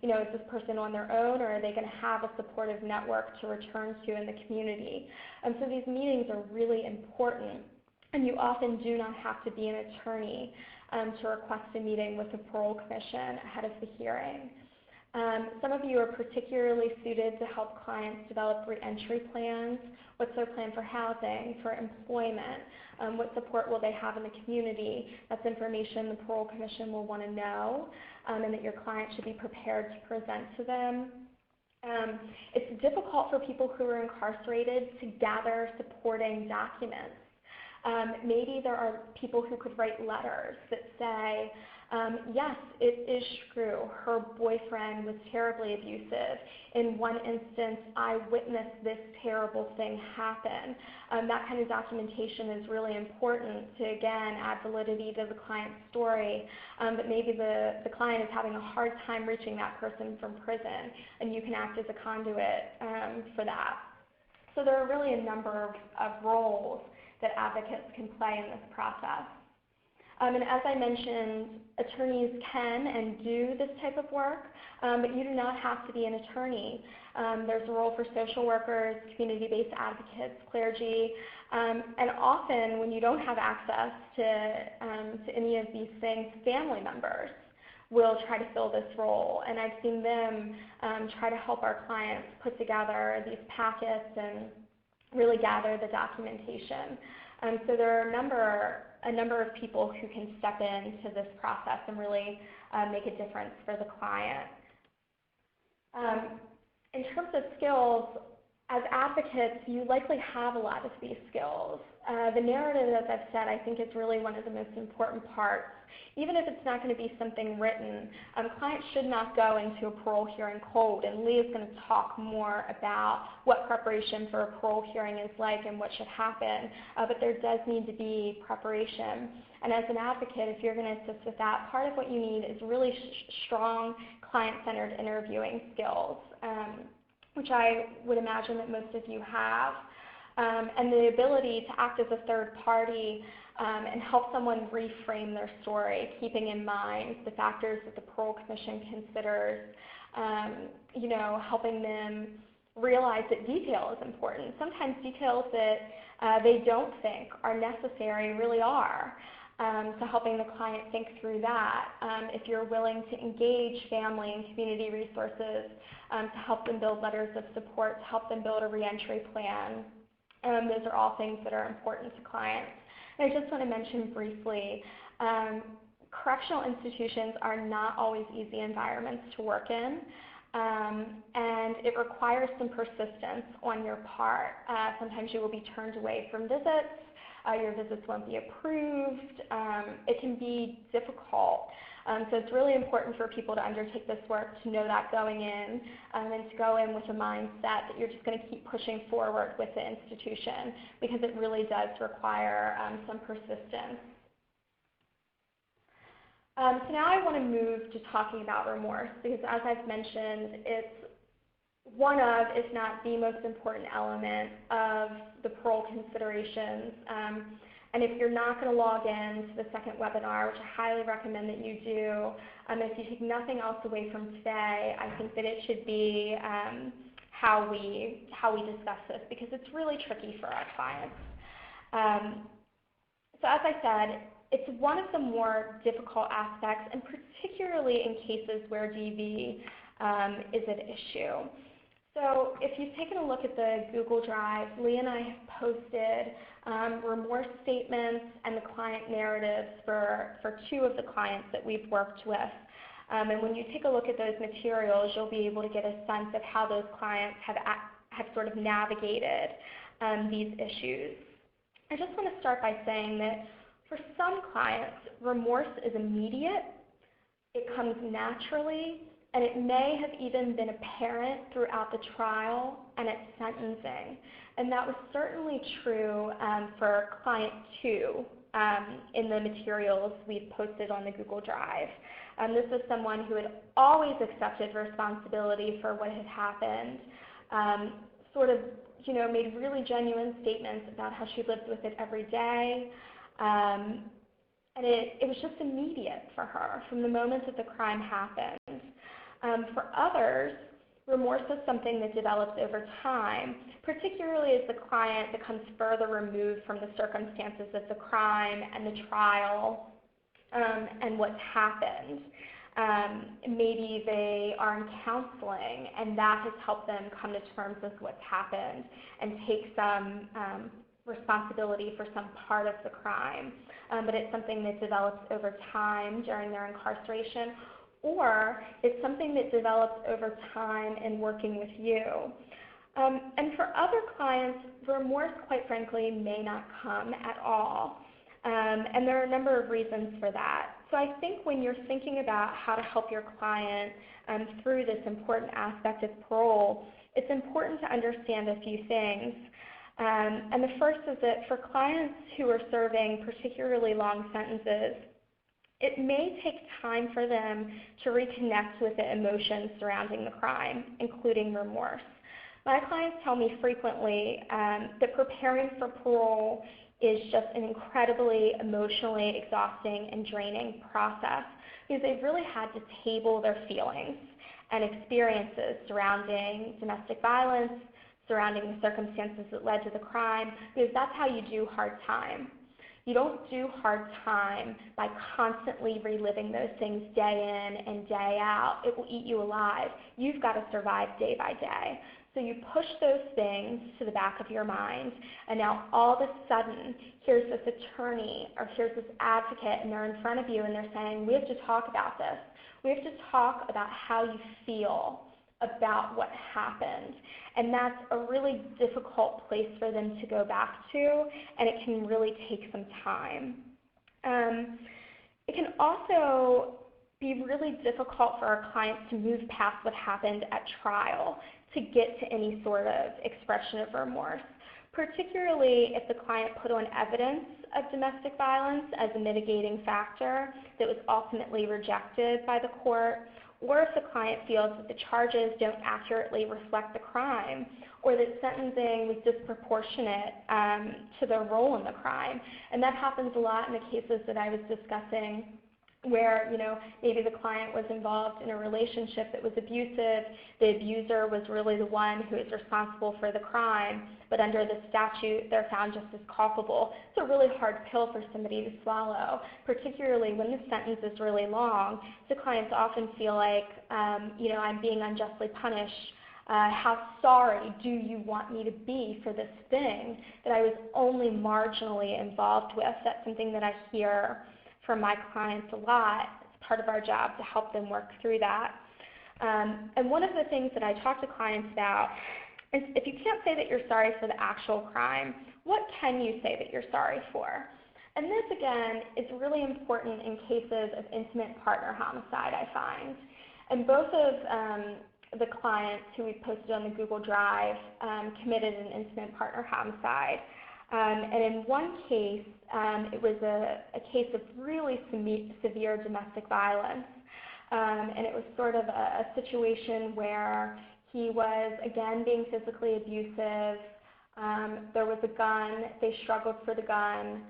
Is this person on their own, or are they going to have a supportive network to return to in the community? So these meetings are really important. And you often do not have to be an attorney to request a meeting with the Parole Commission ahead of the hearing. Some of you are particularly suited to help clients develop reentry plans. What's their plan for housing, for employment? What support will they have in the community? That's information the Parole Commission will want to know, and that your client should be prepared to present to them. It's difficult for people who are incarcerated to gather supporting documents. Maybe there are people who could write letters that say, yes, it is true, her boyfriend was terribly abusive. In one instance, I witnessed this terrible thing happen. That kind of documentation is really important to, again, add validity to the client's story, but maybe the client is having a hard time reaching that person from prison, and you can act as a conduit for that. So there are really a number of roles that advocates can play in this process. And as I mentioned, attorneys can and do this type of work, but you do not have to be an attorney. There's a role for social workers, community-based advocates, clergy, and often when you don't have access to any of these things, family members will try to fill this role. And I've seen them try to help our clients put together these packets and really gather the documentation. So there are a number of people who can step into this process and really make a difference for the client. In terms of skills, as advocates, you likely have a lot of these skills. The narrative, as I've said, I think is really one of the most important parts. Even if it's not going to be something written, clients should not go into a parole hearing cold, and Leigh is going to talk more about what preparation for a parole hearing is like and what should happen, but there does need to be preparation. And as an advocate, if you're going to assist with that, part of what you need is really strong client-centered interviewing skills, which I would imagine that most of you have, and the ability to act as a third party and help someone reframe their story, keeping in mind the factors that the Parole Commission considers, helping them realize that detail is important. Sometimes details that they don't think are necessary really are. So helping the client think through that. If you're willing to engage family and community resources to help them build letters of support, to help them build a reentry plan, those are all things that are important to clients. And I just want to mention briefly, correctional institutions are not always easy environments to work in, and it requires some persistence on your part. Sometimes you will be turned away from visits. Your visits won't be approved. It can be difficult. So it's really important for people to undertake this work, to know that going in, and to go in with a mindset that you're just going to keep pushing forward with the institution, because it really does require some persistence. So now I want to move to talking about remorse, because as I've mentioned, it's one of, if not the most important element of the parole considerations. And if you're not going to log in to the second webinar, which I highly recommend that you do, if you take nothing else away from today, I think that it should be how we discuss this, because it's really tricky for our clients. So as I said, it's one of the more difficult aspects, and particularly in cases where DV is an issue. So if you've taken a look at the Google Drive, Leigh and I have posted remorse statements and the client narratives for two of the clients that we've worked with. And when you take a look at those materials, you'll be able to get a sense of how those clients have sort of navigated these issues. I just want to start by saying that for some clients, remorse is immediate, it comes naturally, and it may have even been apparent throughout the trial and at sentencing. And that was certainly true for client 2 in the materials we've posted on the Google Drive. This was someone who had always accepted responsibility for what had happened, made really genuine statements about how she lived with it every day. And it was just immediate for her from the moment that the crime happened. For others, remorse is something that develops over time, particularly as the client becomes further removed from the circumstances of the crime and the trial, and what's happened. Maybe they are in counseling, and that has helped them come to terms with what's happened and take some responsibility for some part of the crime. But it's something that develops over time during their incarceration, or it's something that develops over time in working with you. And for other clients, remorse, quite frankly, may not come at all. And there are a number of reasons for that. So I think when you're thinking about how to help your client through this important aspect of parole, it's important to understand a few things. And the first is that for clients who are serving particularly long sentences, it may take time for them to reconnect with the emotions surrounding the crime, including remorse. My clients tell me frequently that preparing for parole is just an incredibly emotionally exhausting and draining process because they've really had to table their feelings and experiences surrounding domestic violence, surrounding the circumstances that led to the crime, because that's how you do hard time. You don't do hard time by constantly reliving those things day in and day out. It will eat you alive. You've got to survive day by day. So you push those things to the back of your mind, and now all of a sudden, here's this attorney or here's this advocate, and they're in front of you, and they're saying, we have to talk about this. We have to talk about how you feel about what happened. And that's a really difficult place for them to go back to, and it can really take some time. It can also be really difficult for our clients to move past what happened at trial to get to any sort of expression of remorse, particularly if the client put on evidence of domestic violence as a mitigating factor that was ultimately rejected by the court, or if the client feels that the charges don't accurately reflect the crime, or that sentencing was disproportionate to their role in the crime. And that happens a lot in the cases that I was discussing where, maybe the client was involved in a relationship that was abusive, the abuser was really the one who is responsible for the crime, but under the statute, they're found just as culpable. It's a really hard pill for somebody to swallow, particularly when the sentence is really long. So clients often feel like, I'm being unjustly punished. How sorry do you want me to be for this thing that I was only marginally involved with? That's something that I hear from my clients a lot. It's part of our job to help them work through that. And one of the things that I talk to clients about is if you can't say that you're sorry for the actual crime, what can you say that you're sorry for? And this, again, is really important in cases of intimate partner homicide, I find. And both of the clients who we posted on the Google Drive committed an intimate partner homicide. And in one case, it was a case of really severe domestic violence. And it was sort of a situation where he was, again, being physically abusive. There was a gun. They struggled for the gun.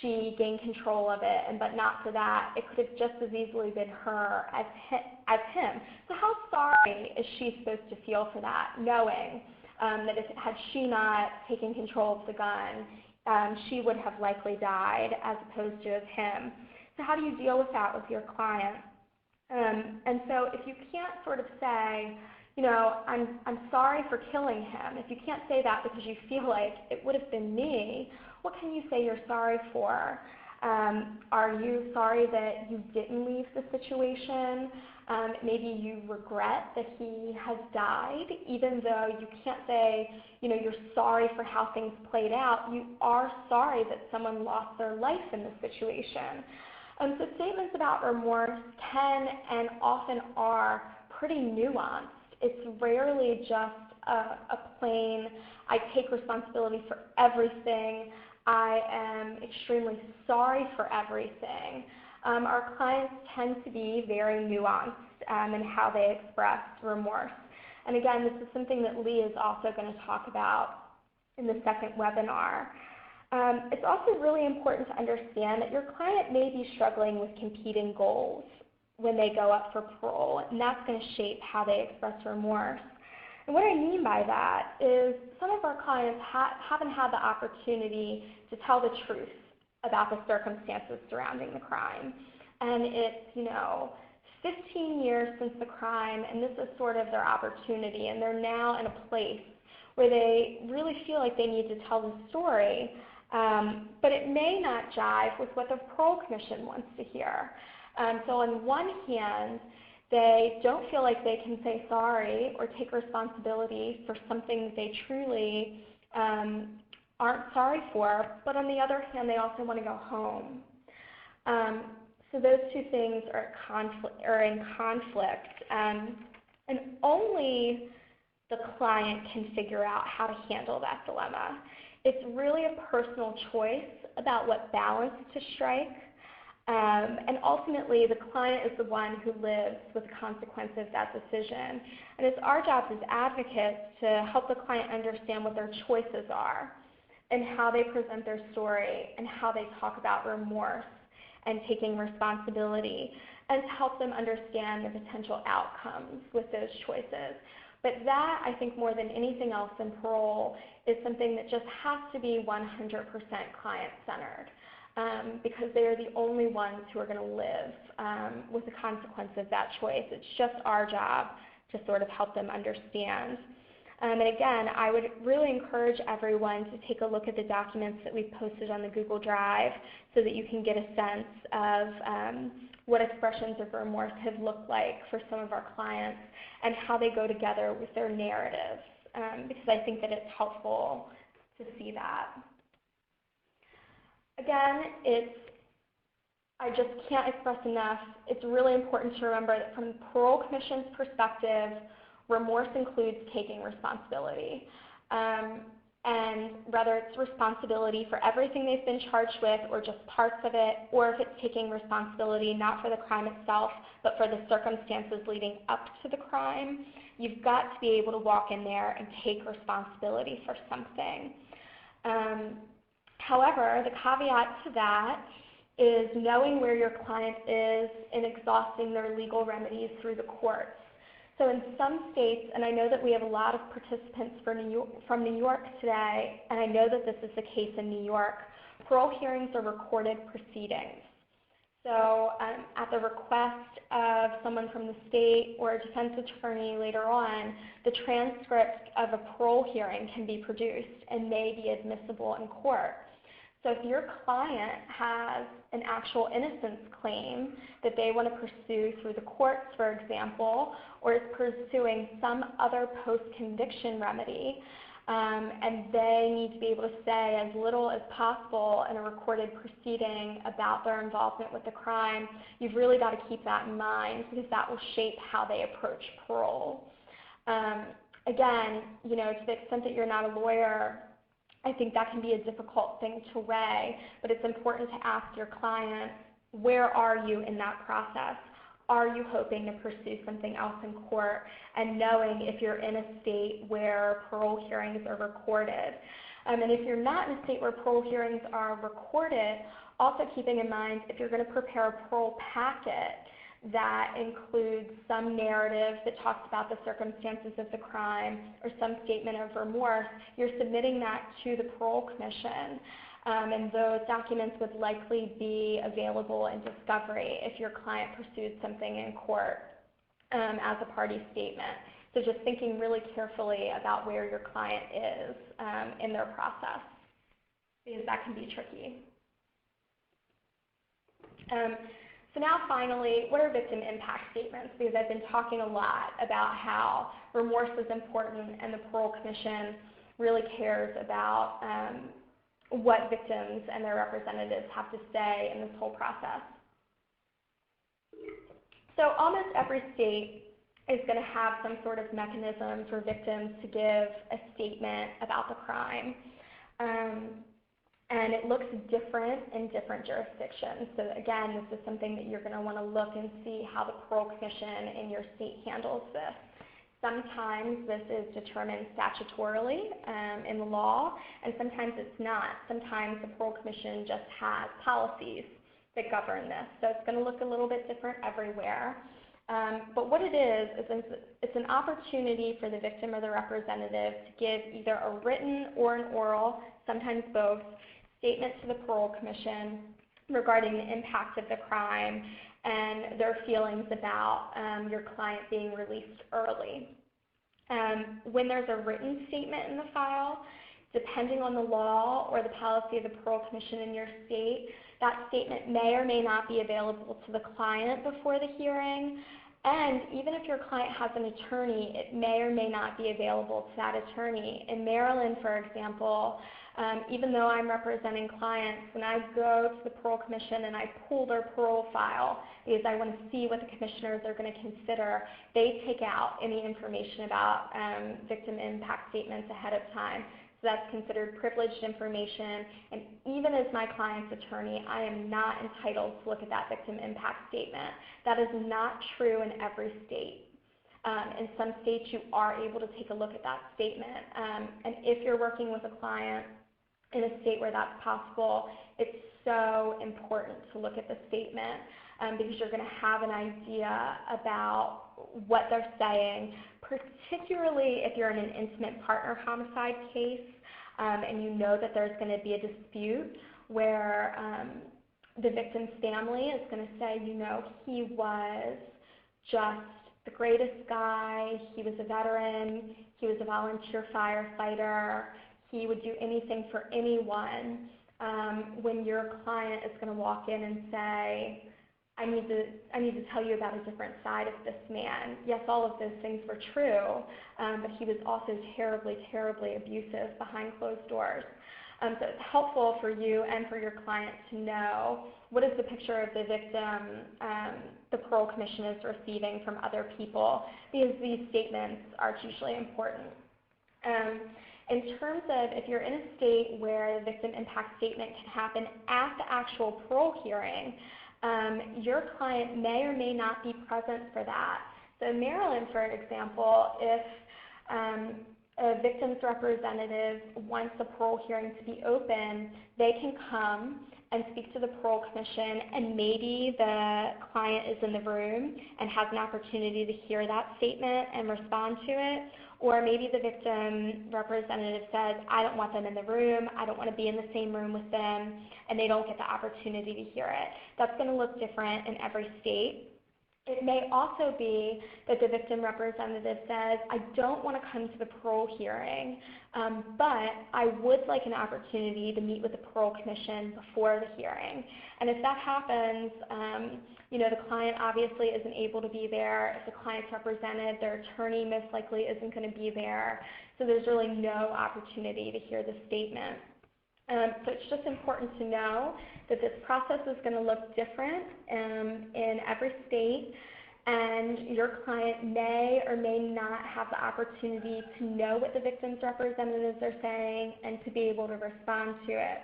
She gained control of it, but not for that. It could have just as easily been her as him. So how sorry is she supposed to feel for that, knowing that had she not taken control of the gun, she would have likely died as opposed to of him. So how do you deal with that with your client? And so if you can't sort of say, I'm sorry for killing him, if you can't say that because you feel like it would have been me, what can you say you're sorry for? Are you sorry that you didn't leave the situation? Maybe you regret that he has died, even though you can't say, you're sorry for how things played out. You are sorry that someone lost their life in this situation. So statements about remorse can and often are pretty nuanced. It's rarely just a plain, I take responsibility for everything, I am extremely sorry for everything. Our clients tend to be very nuanced in how they express remorse. And again, this is something that Leigh is also going to talk about in the second webinar. It's also really important to understand that your client may be struggling with competing goals when they go up for parole, and that's going to shape how they express remorse. And what I mean by that is some of our clients haven't had the opportunity to tell the truth about the circumstances surrounding the crime. And it's, 15 years since the crime, and this is sort of their opportunity, and they're now in a place where they really feel like they need to tell the story, but it may not jive with what the Parole Commission wants to hear. So on one hand, they don't feel like they can say sorry or take responsibility for something that they truly aren't sorry for, but on the other hand, they also want to go home. So those two things are in conflict, and only the client can figure out how to handle that dilemma. It's really a personal choice about what balance to strike, and ultimately the client is the one who lives with the consequence of that decision. And it's our job as advocates to help the client understand what their choices are and how they present their story and how they talk about remorse and taking responsibility, and to help them understand the potential outcomes with those choices. But that, I think, more than anything else in parole, is something that just has to be 100% client-centered, because they are the only ones who are going to live with the consequence of that choice. It's just our job to sort of help them understand. And again, I would really encourage everyone to take a look at the documents that we've posted on the Google Drive so that you can get a sense of what expressions of remorse have looked like for some of our clients and how they go together with their narratives, because I think that it's helpful to see that. Again, I just can't express enough, it's really important to remember that from the Parole Commission's perspective, remorse includes taking responsibility. And whether it's responsibility for everything they've been charged with or just parts of it, or if it's taking responsibility not for the crime itself, but for the circumstances leading up to the crime, you've got to be able to walk in there and take responsibility for something. However, the caveat to that is knowing where your client is in exhausting their legal remedies through the courts. So in some states, and I know that we have a lot of participants from New York today, and I know that this is the case in New York, parole hearings are recorded proceedings. So at the request of someone from the state or a defense attorney later on, the transcript of a parole hearing can be produced and may be admissible in court. So if your client has an actual innocence claim that they want to pursue through the courts, for example, or is pursuing some other post-conviction remedy, and they need to be able to say as little as possible in a recorded proceeding about their involvement with the crime, you've really got to keep that in mind, because that will shape how they approach parole. Again, to the extent that you're not a lawyer, I think that can be a difficult thing to weigh, but it's important to ask your client, where are you in that process? Are you hoping to pursue something else in court? And knowing if you're in a state where parole hearings are recorded. And if you're not in a state where parole hearings are recorded, also keeping in mind if you're going to prepare a parole packet that includes some narrative that talks about the circumstances of the crime or some statement of remorse, you're submitting that to the Parole Commission. And those documents would likely be available in discovery if your client pursued something in court as a party statement. So just thinking really carefully about where your client is in their process, because that can be tricky. So now finally, what are victim impact statements? Because I've been talking a lot about how remorse is important and the Parole Commission really cares about what victims and their representatives have to say in this whole process. So almost every state is going to have some sort of mechanism for victims to give a statement about the crime. And it looks different in different jurisdictions. So again, this is something that you're going to want to look and see how the Parole Commission in your state handles this. Sometimes this is determined statutorily in the law, and sometimes it's not. Sometimes the Parole Commission just has policies that govern this. So it's going to look a little bit different everywhere. But what it is it's an opportunity for the victim or the representative to give either a written or an oral, sometimes both, statement to the Parole Commission regarding the impact of the crime and their feelings about your client being released early. When there's a written statement in the file, depending on the law or the policy of the Parole Commission in your state, that statement may or may not be available to the client before the hearing. And even if your client has an attorney, it may or may not be available to that attorney. In Maryland, for example, even though I'm representing clients, when I go to the Parole Commission and I pull their parole file because I want to see what the commissioners are going to consider, they take out any information about victim impact statements ahead of time. So that's considered privileged information, and even as my client's attorney, I am not entitled to look at that victim impact statement. That is not true in every state. In some states, you are able to take a look at that statement, and if you're working with a client in a state where that's possible, it's so important to look at the statement because you're going to have an idea about what they're saying, particularly if you're in an intimate partner homicide case and you know that there's going to be a dispute where the victim's family is going to say, you know, he was just the greatest guy, he was a veteran, he was a volunteer firefighter, he would do anything for anyone, when your client is going to walk in and say, I need to tell you about a different side of this man. Yes, all of those things were true, but he was also terribly, terribly abusive behind closed doors. So it's helpful for you and for your client to know what is the picture of the victim the Parole Commission is receiving from other people, because these statements are usually important. In terms of if you're in a state where the victim impact statement can happen at the actual parole hearing, your client may or may not be present for that. So in Maryland, for example, if a victim's representative wants the parole hearing to be open, they can come and speak to the Parole Commission, and maybe the client is in the room and has an opportunity to hear that statement and respond to it. Or maybe the victim representative says, I don't want them in the room, I don't want to be in the same room with them, and they don't get the opportunity to hear it. That's going to look different in every state. It may also be that the victim representative says, I don't want to come to the parole hearing, but I would like an opportunity to meet with the Parole Commission before the hearing. And if that happens, you know, the client obviously isn't able to be there. If the client's represented, their attorney most likely isn't going to be there. So there's really no opportunity to hear the statement. So it's just important to know that this process is going to look different in every state, and your client may or may not have the opportunity to know what the victim's representatives are saying and to be able to respond to it.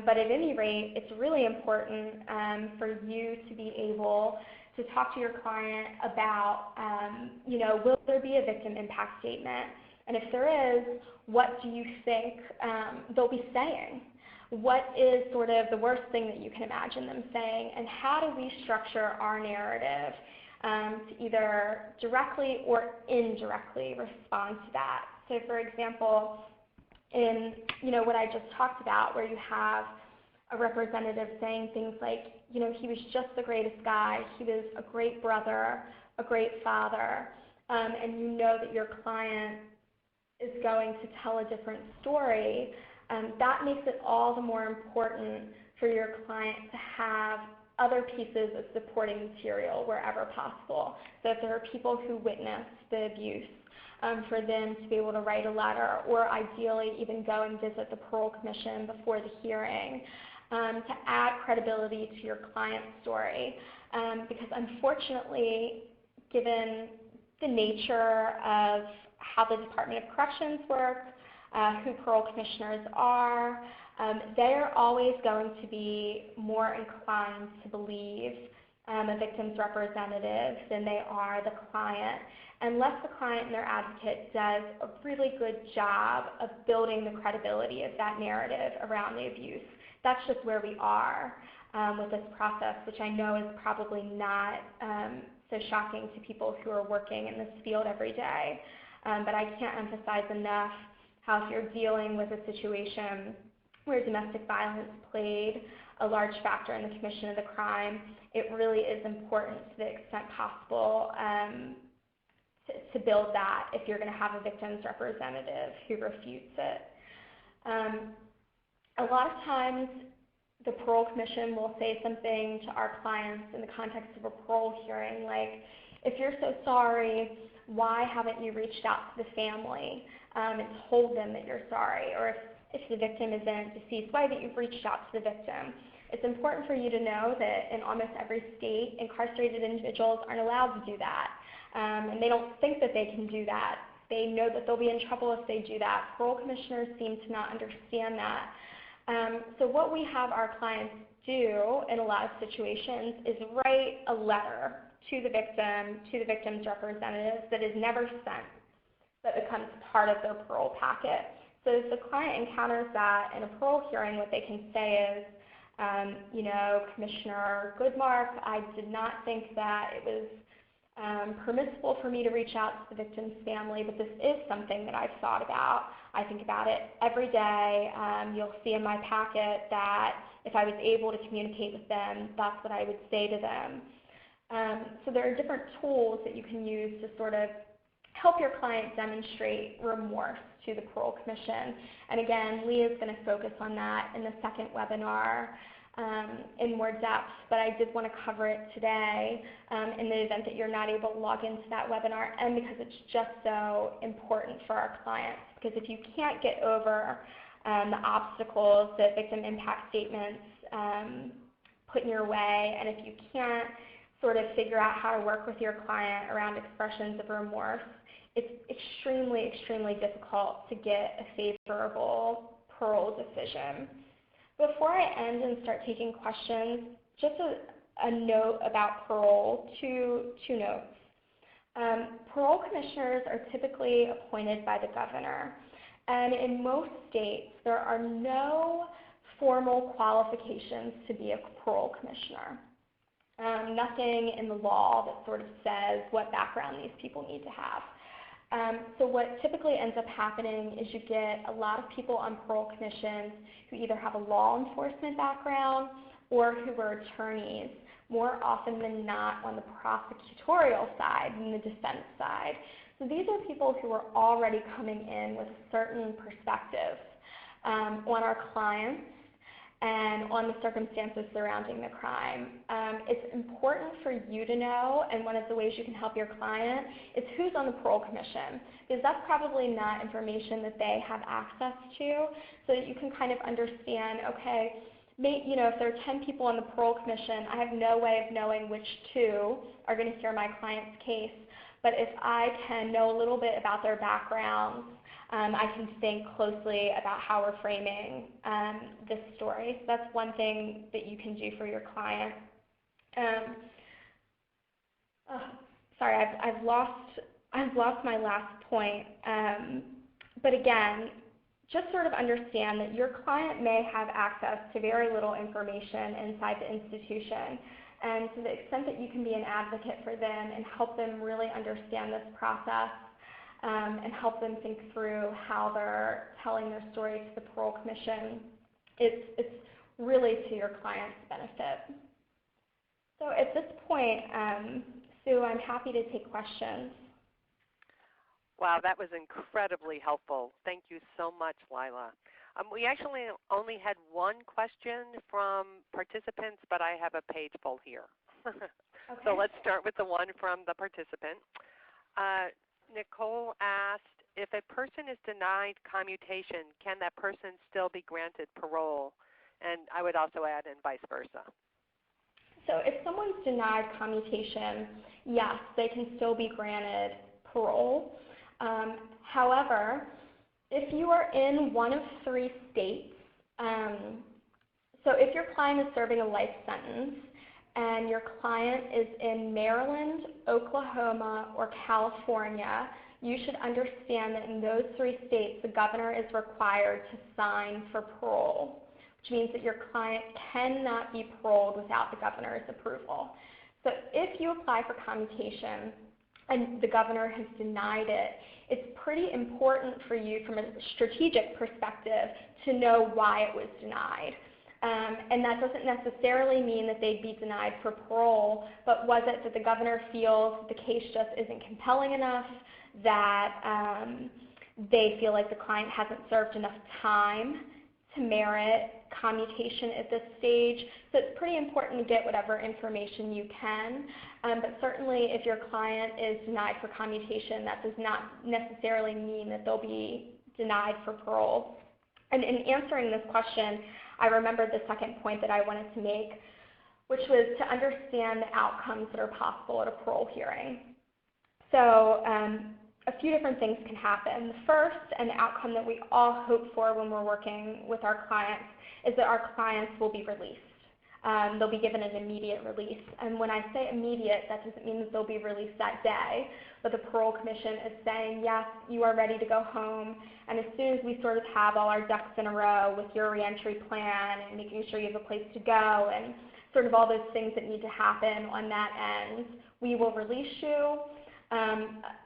But at any rate, it's really important for you to be able to talk to your client about, you know, will there be a victim impact statement? And if there is, what do you think they'll be saying? What is sort of the worst thing that you can imagine them saying? And how do we structure our narrative to either directly or indirectly respond to that? So for example, in, you know, what I just talked about, where you have a representative saying things like, you know, he was just the greatest guy, he was a great brother, a great father, and you know that your client is going to tell a different story, that makes it all the more important for your client to have other pieces of supporting material wherever possible. So if there are people who witnessed the abuse, for them to be able to write a letter, or ideally even go and visit the Parole Commission before the hearing, to add credibility to your client's story. Because unfortunately, given the nature of how the Department of Corrections work, who parole commissioners are, they are always going to be more inclined to believe a victim's representative than they are the client, unless the client and their advocate does a really good job of building the credibility of that narrative around the abuse. That's just where we are with this process, which I know is probably not so shocking to people who are working in this field every day. But I can't emphasize enough how if you're dealing with a situation where domestic violence played a large factor in the commission of the crime, it really is important to the extent possible to build that if you're going to have a victim's representative who refutes it. A lot of times the parole commission will say something to our clients in the context of a parole hearing, like, if you're so sorry, why haven't you reached out to the family and told them that you're sorry? Or if the victim isn't deceased, why haven't you reached out to the victim? It's important for you to know that in almost every state, incarcerated individuals aren't allowed to do that. And they don't think that they can do that. They know that they'll be in trouble if they do that. Parole commissioners seem to not understand that. So what we have our clients do in a lot of situations is write a letter to the victim's representative that is never sent, that becomes part of their parole packet. So if the client encounters that in a parole hearing, what they can say is, Commissioner Goodmark, I did not think that it was permissible for me to reach out to the victim's family, but this is something that I've thought about. I think about it every day. You'll see in my packet that if I was able to communicate with them, that's what I would say to them. So there are different tools that you can use to sort of help your client demonstrate remorse to the Parole Commission. And again, Leigh is going to focus on that in the second webinar in more depth, but I did want to cover it today in the event that you're not able to log into that webinar, and because it's just so important for our clients. Because if you can't get over the obstacles that victim impact statements put in your way, and if you can't sort of figure out how to work with your client around expressions of remorse, it's extremely, extremely difficult to get a favorable parole decision. Before I end and start taking questions, just a note about parole, two notes. Parole commissioners are typically appointed by the governor, and in most states there are no formal qualifications to be a parole commissioner. Nothing in the law that sort of says what background these people need to have. So what typically ends up happening is you get a lot of people on parole commissions who either have a law enforcement background or who are attorneys, more often than not on the prosecutorial side than the defense side. So these are people who are already coming in with a certain perspective on our clients and on the circumstances surrounding the crime. It's important for you to know, and one of the ways you can help your client is who's on the parole commission, because that's probably not information that they have access to, so that you can kind of understand, okay, if there are 10 people on the parole commission, I have no way of knowing which 2 are going to hear my client's case, but if I can know a little bit about their backgrounds, I can think closely about how we're framing this story. So that's one thing that you can do for your client. Sorry, I've lost my last point. But again, just sort of understand that your client may have access to very little information inside the institution. And to the extent that you can be an advocate for them and help them really understand this process, and help them think through how they're telling their story to the Parole Commission, it's really to your client's benefit. So at this point, Sue, I'm happy to take questions. Wow, that was incredibly helpful. Thank you so much, Lila. We actually only had one question from participants, but I have a page full here. Okay. So let's start with the one from the participant. Nicole asked, if a person is denied commutation, can that person still be granted parole? And I would also add, and vice versa. So if someone's denied commutation, yes, they can still be granted parole. However, if you are in one of 3 states, so if your client is serving a life sentence and your client is in Maryland, Oklahoma, or California, you should understand that in those 3 states, the governor is required to sign for parole, which means that your client cannot be paroled without the governor's approval. So if you apply for commutation and the governor has denied it, it's pretty important for you from a strategic perspective to know why it was denied. And that doesn't necessarily mean that they'd be denied for parole, but was it that the governor feels the case just isn't compelling enough, that they feel like the client hasn't served enough time to merit commutation at this stage. So it's pretty important to get whatever information you can. But certainly if your client is denied for commutation, that does not necessarily mean that they'll be denied for parole. And in answering this question, I remembered the second point that I wanted to make, which was to understand the outcomes that are possible at a parole hearing. So a few different things can happen. The first, and the outcome that we all hope for when we're working with our clients, is that our clients will be released. They'll be given an immediate release. And when I say immediate, that doesn't mean that they'll be released that day, but the parole commission is saying, yes, you are ready to go home. And as soon as we sort of have all our ducks in a row with your reentry plan and making sure you have a place to go and sort of all those things that need to happen on that end, we will release you.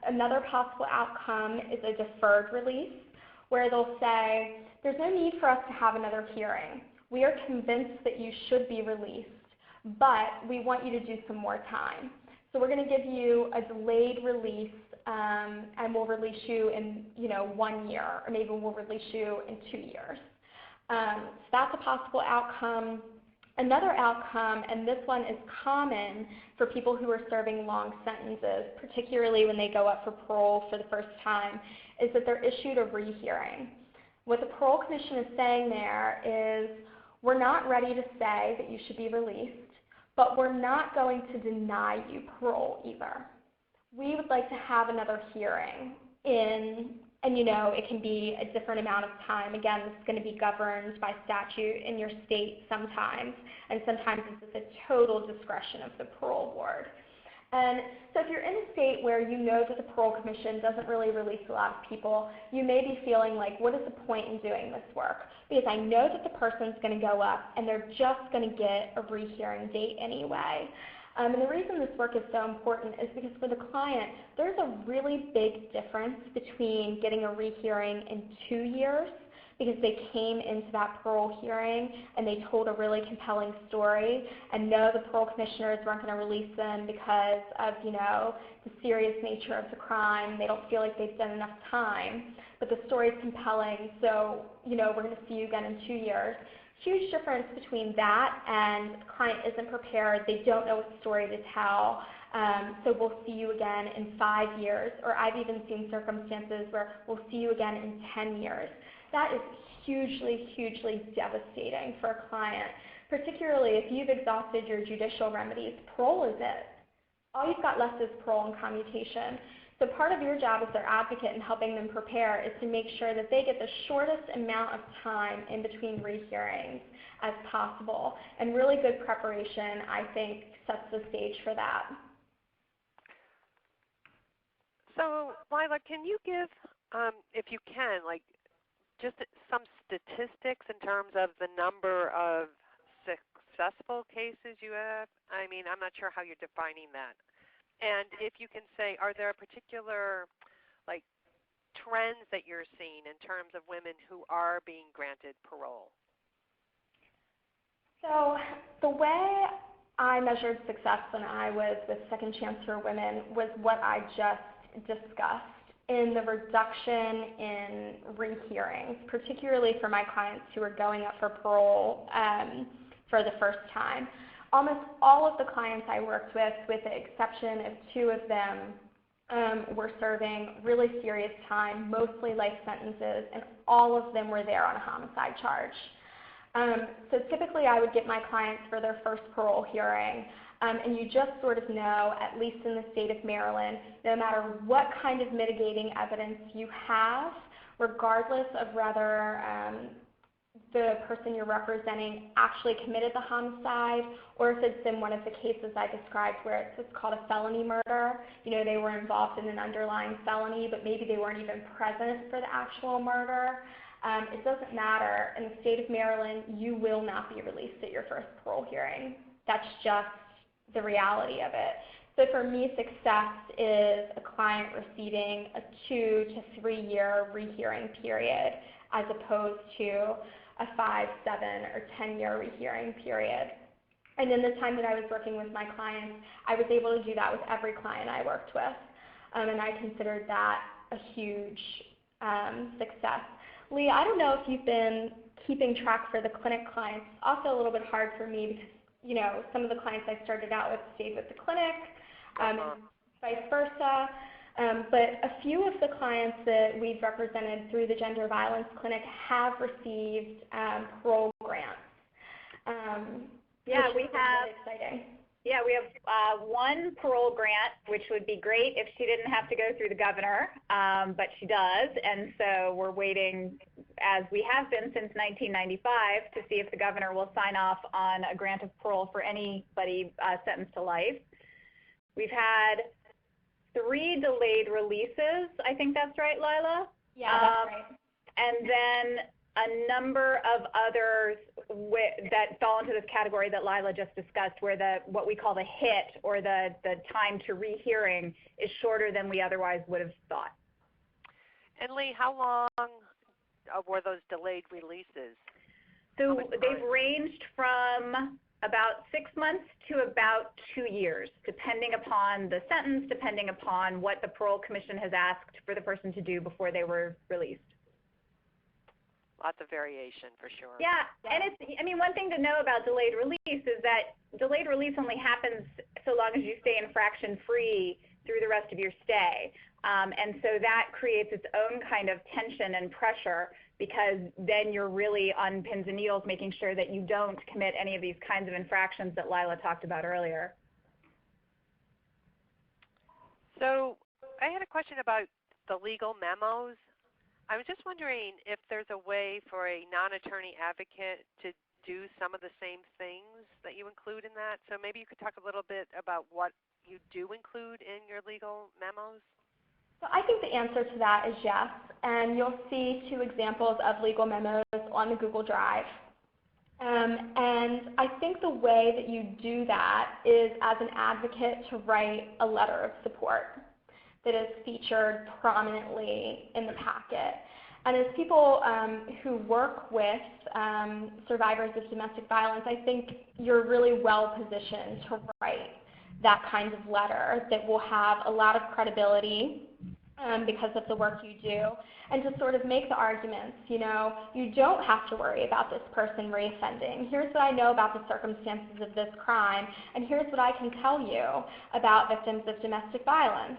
Another possible outcome is a deferred release, where they'll say, there's no need for us to have another hearing. We are convinced that you should be released, but we want you to do some more time. So we're going to give you a delayed release, and we'll release you in 1 year, or maybe we'll release you in 2 years. So that's a possible outcome. Another outcome, and this one is common for people who are serving long sentences, particularly when they go up for parole for the first time, is that they're issued a rehearing. What the parole commission is saying there is, we're not ready to say that you should be released, but we're not going to deny you parole either. We would like to have another hearing and it can be a different amount of time. Again, this is going to be governed by statute in your state sometimes, and sometimes it's at the total discretion of the parole board. And so if you're in a state where you know that the parole commission doesn't really release a lot of people, you may be feeling like, what is the point in doing this work? Because I know that the person's going to go up and they're just going to get a rehearing date anyway. And the reason this work is so important is because for the client, there's a really big difference between getting a rehearing in 2 years, because they came into that parole hearing and they told a really compelling story, and no, the parole commissioners weren't going to release them because of, the serious nature of the crime. They don't feel like they've done enough time, but the story is compelling, so, we're going to see you again in 2 years. Huge difference between that and the client isn't prepared, they don't know what story to tell, so we'll see you again in 5 years, or I've even seen circumstances where we'll see you again in 10 years. That is hugely, hugely devastating for a client, particularly if you've exhausted your judicial remedies. Parole is it. All you've got left is parole and commutation. So part of your job as their advocate in helping them prepare is to make sure that they get the shortest amount of time in between rehearings as possible. And really good preparation, I think, sets the stage for that. So, Lila, can you give, if you can, just some statistics in terms of the number of successful cases you have? I mean, I'm not sure how you're defining that. And if you can say, are there particular trends that you're seeing in terms of women who are being granted parole? So the way I measured success when I was with Second Chance for Women was what I just discussed in the reduction in rehearings, particularly for my clients who are going up for parole for the first time. Almost all of the clients I worked with the exception of 2 of them, were serving really serious time, mostly life sentences, and all of them were there on a homicide charge. So typically I would get my clients for their first parole hearing, and you just sort of know, at least in the state of Maryland, no matter what kind of mitigating evidence you have, regardless of whether the person you're representing actually committed the homicide, or if it's in one of the cases I described where it's called a felony murder. They were involved in an underlying felony, but maybe they weren't even present for the actual murder. It doesn't matter. In the state of Maryland, you will not be released at your first parole hearing. That's just the reality of it. So for me, success is a client receiving a 2 to 3 year rehearing period as opposed to a 5, 7, or 10-year rehearing period. And in the time that I was working with my clients, I was able to do that with every client I worked with. And I considered that a huge success. Leigh, I don't know if you've been keeping track for the clinic clients. It's also a little bit hard for me because, you know, some of the clients I started out with stayed with the clinic, and vice versa. But a few of the clients that we've represented through the Gender Violence Clinic have received parole grants. Yeah, we have. Really exciting. Yeah, we have one parole grant, which would be great if she didn't have to go through the governor, but she does, and so we're waiting, as we have been since 1995, to see if the governor will sign off on a grant of parole for anybody sentenced to life. We've had 3 delayed releases. I think that's right, Lila? Yeah, that's right. And then a number of others that fall into this category that Lila just discussed, where what we call the hit, or the time to rehearing, is shorter than we otherwise would have thought. And Leigh, how long were those delayed releases? So they've ranged from about 6 months to about 2 years, depending upon the sentence, depending upon what the parole commission has asked for the person to do before they were released. Lots of variation for sure. Yeah, and one thing to know about delayed release is that delayed release only happens so long as you stay infraction-free through the rest of your stay. And so that creates its own kind of tension and pressure, because then you're really on pins and needles making sure that you don't commit any of these kinds of infractions that Lila talked about earlier. So I had a question about the legal memos. I was just wondering if there's a way for a non-attorney advocate to do some of the same things that you include in that. So maybe you could talk a little bit about what you do include in your legal memos. So I think the answer to that is yes, and you'll see 2 examples of legal memos on the Google Drive. And I think the way that you do that is as an advocate to write a letter of support that is featured prominently in the packet. And as people who work with survivors of domestic violence, I think you're really well positioned to write that kind of letter that will have a lot of credibility because of the work you do, and to sort of make the arguments, you know, you don't have to worry about this person reoffending. Here's what I know about the circumstances of this crime, and here's what I can tell you about victims of domestic violence.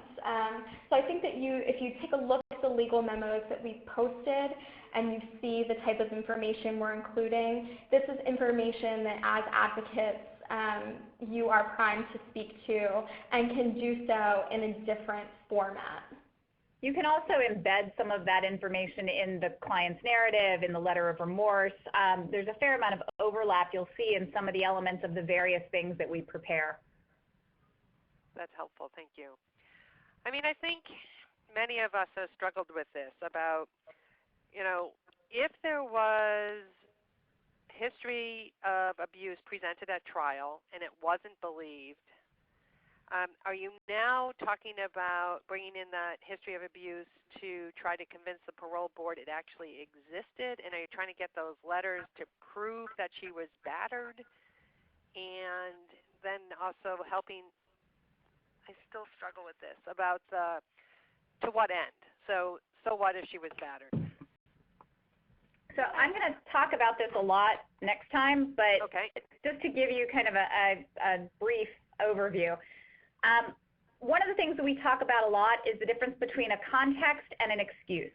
So I think that if you take a look at the legal memos that we've posted and you see the type of information we're including, this is information that as advocates you are primed to speak to and can do so in a different format. You can also embed some of that information in the client's narrative, in the letter of remorse. There's a fair amount of overlap you'll see in some of the elements of the various things that we prepare. That's helpful. Thank you. I mean, I think many of us have struggled with this about, you know, if there was history of abuse presented at trial and it wasn't believed, are you now talking about bringing in that history of abuse to try to convince the parole board it actually existed? And are you trying to get those letters to prove that she was battered? And then also helping, I still struggle with this, about to what end? So what if she was battered? So I'm going to talk about this a lot next time, but just to give you kind of a brief overview. One of the things that we talk about a lot is the difference between a context and an excuse.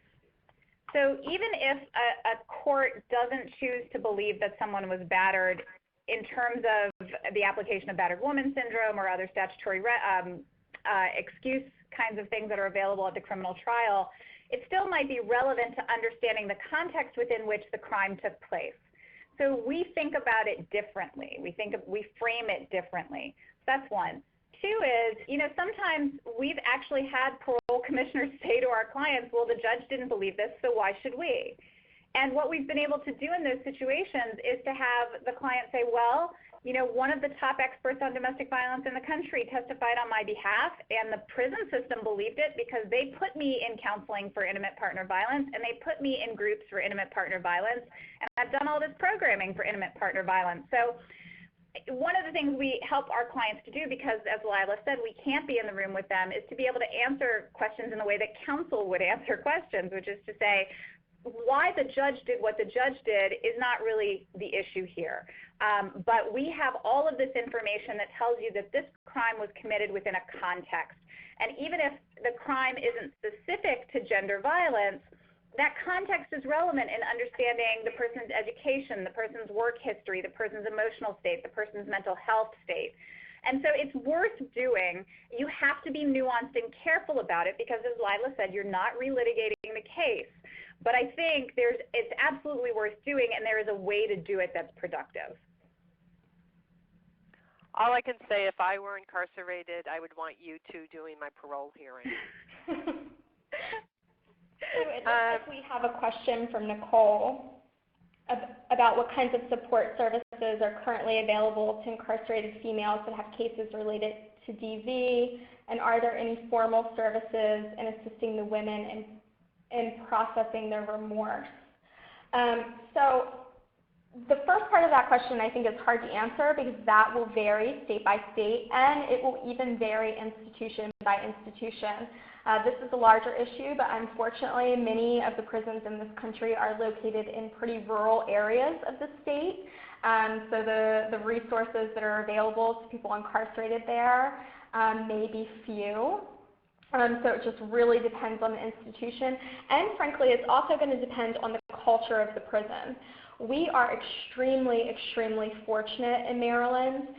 So even if a court doesn't choose to believe that someone was battered in terms of the application of battered woman syndrome or other statutory excuse kinds of things that are available at the criminal trial, it still might be relevant to understanding the context within which the crime took place. So we think about it differently. We frame it differently. That's one. 2 is, you know, sometimes we've actually had parole commissioners say to our clients, well, the judge didn't believe this, so why should we? And what we've been able to do in those situations is to have the client say, well, one of the top experts on domestic violence in the country testified on my behalf, and the prison system believed it because they put me in counseling for intimate partner violence, and they put me in groups for intimate partner violence, and I've done all this programming for intimate partner violence. So one of the things we help our clients to do, because as Lila said, we can't be in the room with them, is to be able to answer questions in the way that counsel would answer questions, which is to say, why the judge did what the judge did is not really the issue here. But we have all of this information that tells you that this crime was committed within a context. And even if the crime isn't specific to gender violence, that context is relevant in understanding the person's education, the person's work history, the person's emotional state, the person's mental health state. And so it's worth doing. You have to be nuanced and careful about it because, as Lila said, you're not relitigating the case. But I think it's absolutely worth doing, and there is a way to do it that's productive. All I can say, if I were incarcerated, I would want you two doing my parole hearing. So it looks like we have a question from Nicole about what kinds of support services are currently available to incarcerated females that have cases related to DV, and are there any formal services in assisting the women in processing their remorse? So the first part of that question I think is hard to answer because that will vary state by state, and it will even vary institution by institution. This is a larger issue, but unfortunately many of the prisons in this country are located in pretty rural areas of the state. So the resources that are available to people incarcerated there may be few. So it just really depends on the institution. And frankly, it's also going to depend on the culture of the prison. We are extremely, extremely fortunate in Maryland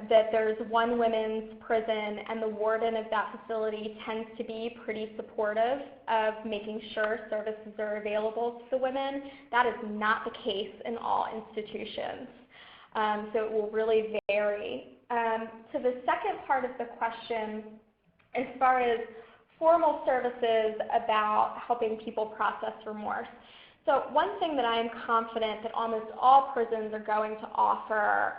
that there's one women's prison, and the warden of that facility tends to be pretty supportive of making sure services are available to the women. That is not the case in all institutions. So it will really vary. To the second part of the question, as far as formal services about helping people process remorse. So one thing that I am confident that almost all prisons are going to offer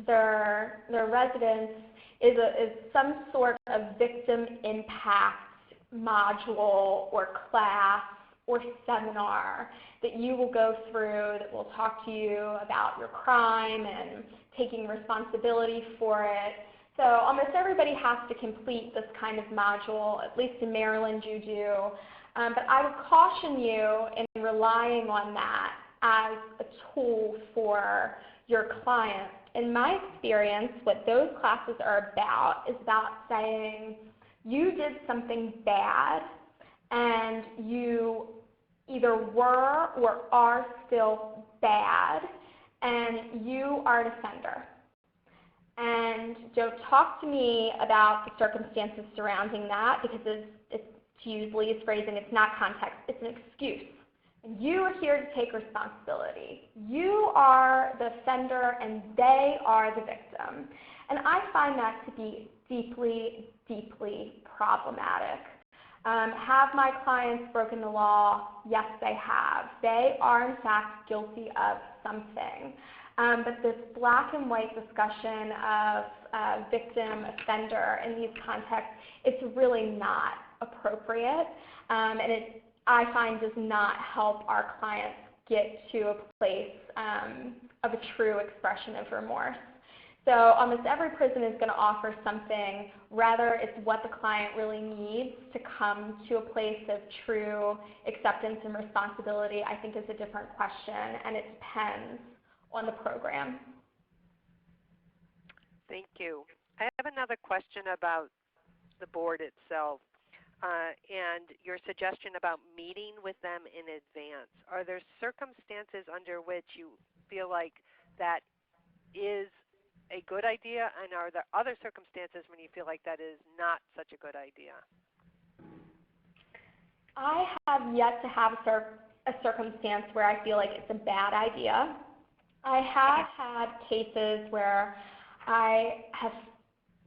their residents is some sort of victim impact module or class or seminar that you will go through that will talk to you about your crime and taking responsibility for it. So almost everybody has to complete this kind of module, at least in Maryland you do. But I would caution you in relying on that as a tool for your client. In my experience, what those classes are about is about saying you did something bad and you either were or are still bad and you are an offender. And don't talk to me about the circumstances surrounding that because it's to use Lee's phrasing, it's not context, it's an excuse. And you are here to take responsibility. You are the offender and they are the victim. And I find that to be deeply, deeply problematic. Have my clients broken the law? Yes, they have. They are in fact guilty of something. But this black and white discussion of victim, offender in these contexts, it's really not appropriate. And it, I find, does not help our clients get to a place of a true expression of remorse. So almost every prison is going to offer something. Rather, it's what the client really needs to come to a place of true acceptance and responsibility, I think, is a different question, and it depends on the program. Thank you. I have another question about the board itself and your suggestion about meeting with them in advance. Are there circumstances under which you feel like that is a good idea, and are there other circumstances when you feel like that is not such a good idea? I have yet to have a circumstance where I feel like it's a bad idea. I have had cases where I have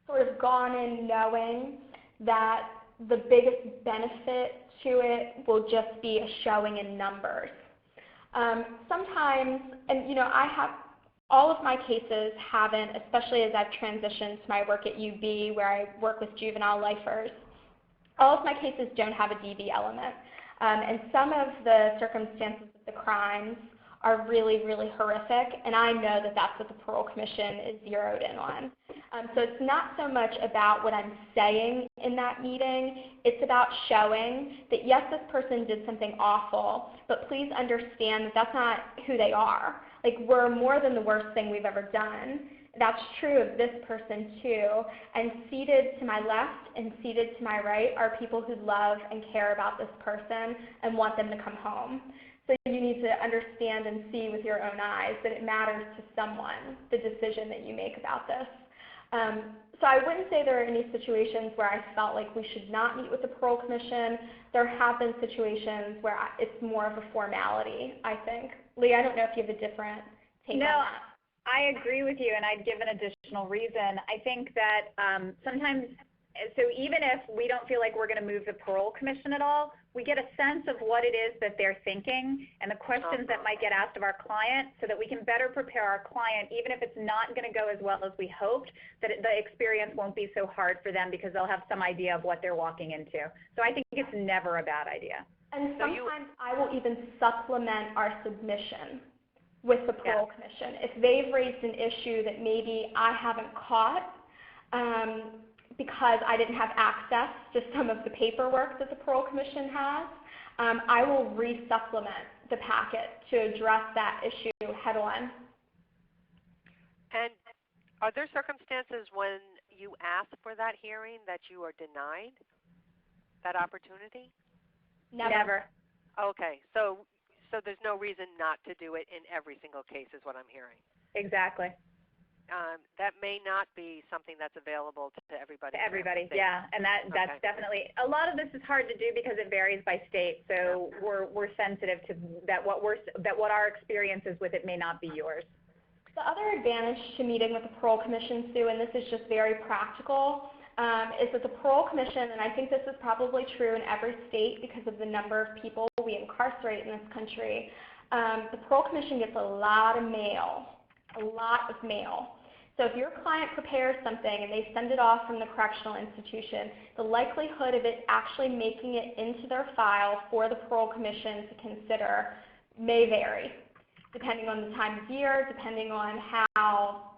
sort of gone in knowing that the biggest benefit to it will just be a showing in numbers. Sometimes, and I have, all of my cases haven't, especially as I've transitioned to my work at UB where I work with juvenile lifers, all of my cases don't have a DV element. And some of the circumstances of the crimes are really, really horrific, and I know that that's what the Parole Commission is zeroed in on. So it's not so much about what I'm saying in that meeting, it's about showing that yes, this person did something awful, but please understand that that's not who they are. Like, we're more than the worst thing we've ever done. That's true of this person too, and seated to my left and seated to my right are people who love and care about this person and want them to come home. So you need to understand and see with your own eyes that it matters to someone, the decision that you make about this. So I wouldn't say there are any situations where I felt like we should not meet with the Parole Commission. There have been situations where it's more of a formality, I think. Leigh, I don't know if you have a different take on that. I agree with you, and I'd give an additional reason. I think that sometimes, so even if we don't feel like we're going to move the Parole Commission at all, we get a sense of what it is that they're thinking and the questions that might get asked of our client so that we can better prepare our client, even if it's not going to go as well as we hoped, that the experience won't be so hard for them because they'll have some idea of what they're walking into. So I think it's never a bad idea. And sometimes I will even supplement our submission with the Parole Commission. If they've raised an issue that maybe I haven't caught because I didn't have access to some of the paperwork that the Parole Commission has, I will re-supplement the packet to address that issue head on. And are there circumstances when you ask for that hearing that you are denied that opportunity? Never. Okay, so there's no reason not to do it in every single case is what I'm hearing. Exactly. That may not be something that's available to everybody. To everybody, yeah, and that's definitely, a lot of this is hard to do because it varies by state, so we're sensitive to that what our experience is with it may not be yours. The other advantage to meeting with the Parole Commission, Sue, and this is just very practical, is that the Parole Commission, and I think this is probably true in every state because of the number of people we incarcerate in this country, the Parole Commission gets a lot of mail. So if your client prepares something and they send it off from the correctional institution, the likelihood of it actually making it into their file for the Parole Commission to consider may vary, depending on the time of year, depending on how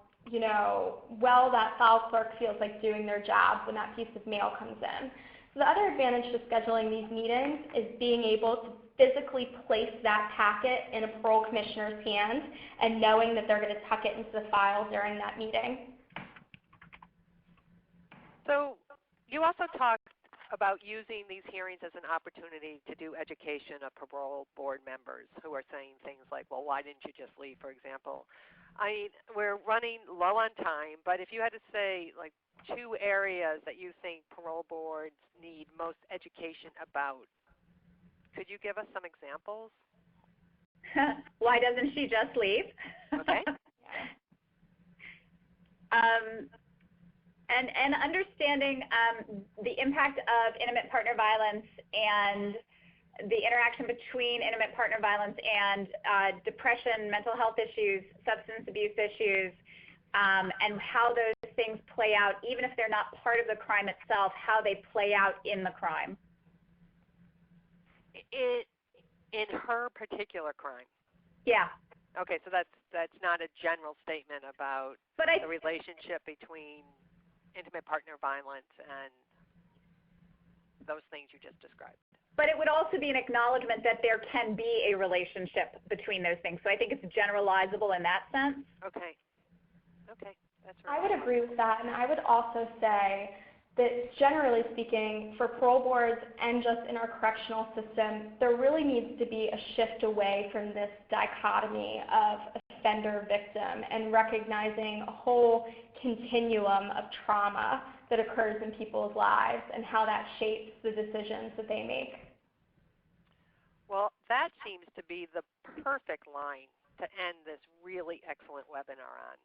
well that file clerk feels like doing their job when that piece of mail comes in. So the other advantage to scheduling these meetings is being able to physically place that packet in a parole commissioner's hand and knowing that they're going to tuck it into the file during that meeting. So you also talked about using these hearings as an opportunity to do education of parole board members who are saying things like, well, why didn't you just leave, for example? I mean, we're running low on time, but if you had to say like 2 areas that you think parole boards need most education about, could you give us some examples? Why doesn't she just leave? Okay. And understanding the impact of intimate partner violence and the interaction between intimate partner violence and depression, mental health issues, substance abuse issues, and how those things play out, even if they're not part of the crime itself, how they play out in the crime. In her particular crime? Yeah. Okay, so that's not a general statement about the relationship between intimate partner violence and those things you just described. But it would also be an acknowledgement that there can be a relationship between those things. So I think it's generalizable in that sense. Okay. Okay, that's right. I would agree with that, and I would also say that generally speaking, for parole boards and just in our correctional system, there really needs to be a shift away from this dichotomy of offender-victim and recognizing a whole continuum of trauma that occurs in people's lives and how that shapes the decisions that they make. Well, that seems to be the perfect line to end this really excellent webinar on.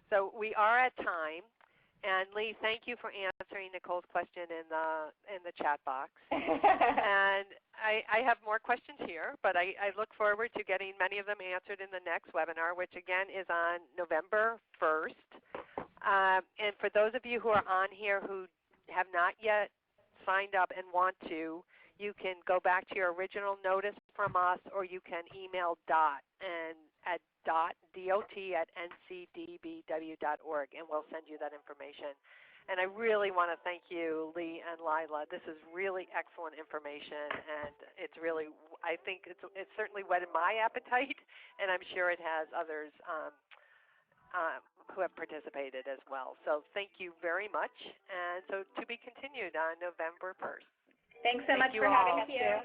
So we are at time, And Leigh, thank you for answering Nicole's question in the chat box. And I have more questions here, but I look forward to getting many of them answered in the next webinar, which again is on November 1st. And for those of you who are on here who have not yet signed up and want to, you can go back to your original notice from us, or you can email Dot at dot@ncdbw.org, and we'll send you that information. And I really want to thank you, Leigh and Lila. This is really excellent information, and it's really, I think it's certainly whetted my appetite, and I'm sure it has others who have participated as well. So thank you very much, and so to be continued on November 1st. Thanks so much for having us here.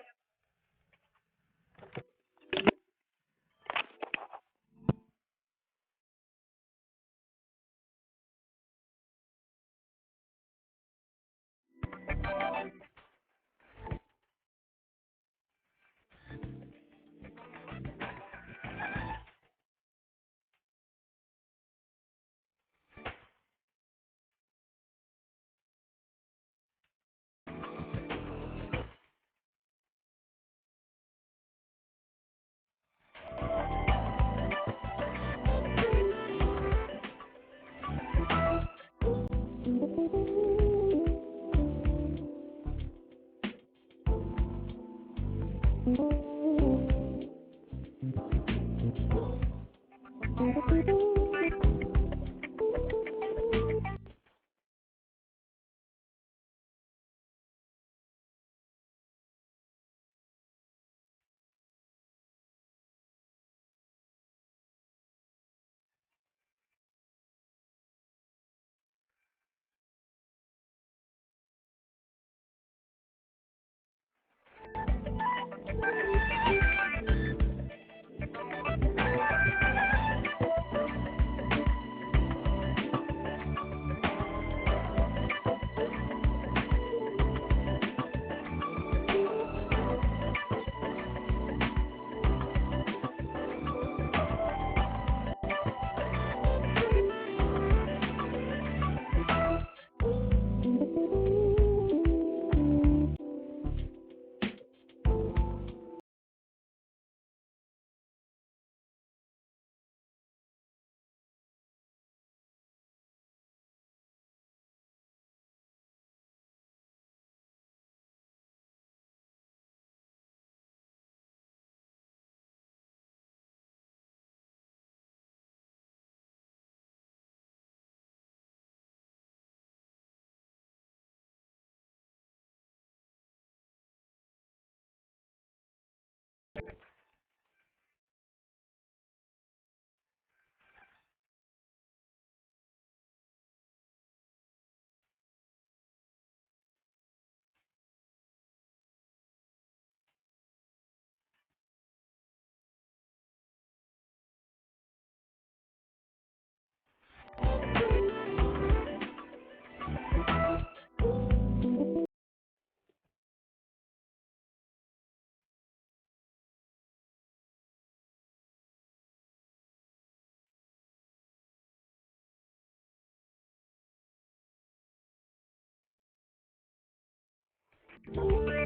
Thank you.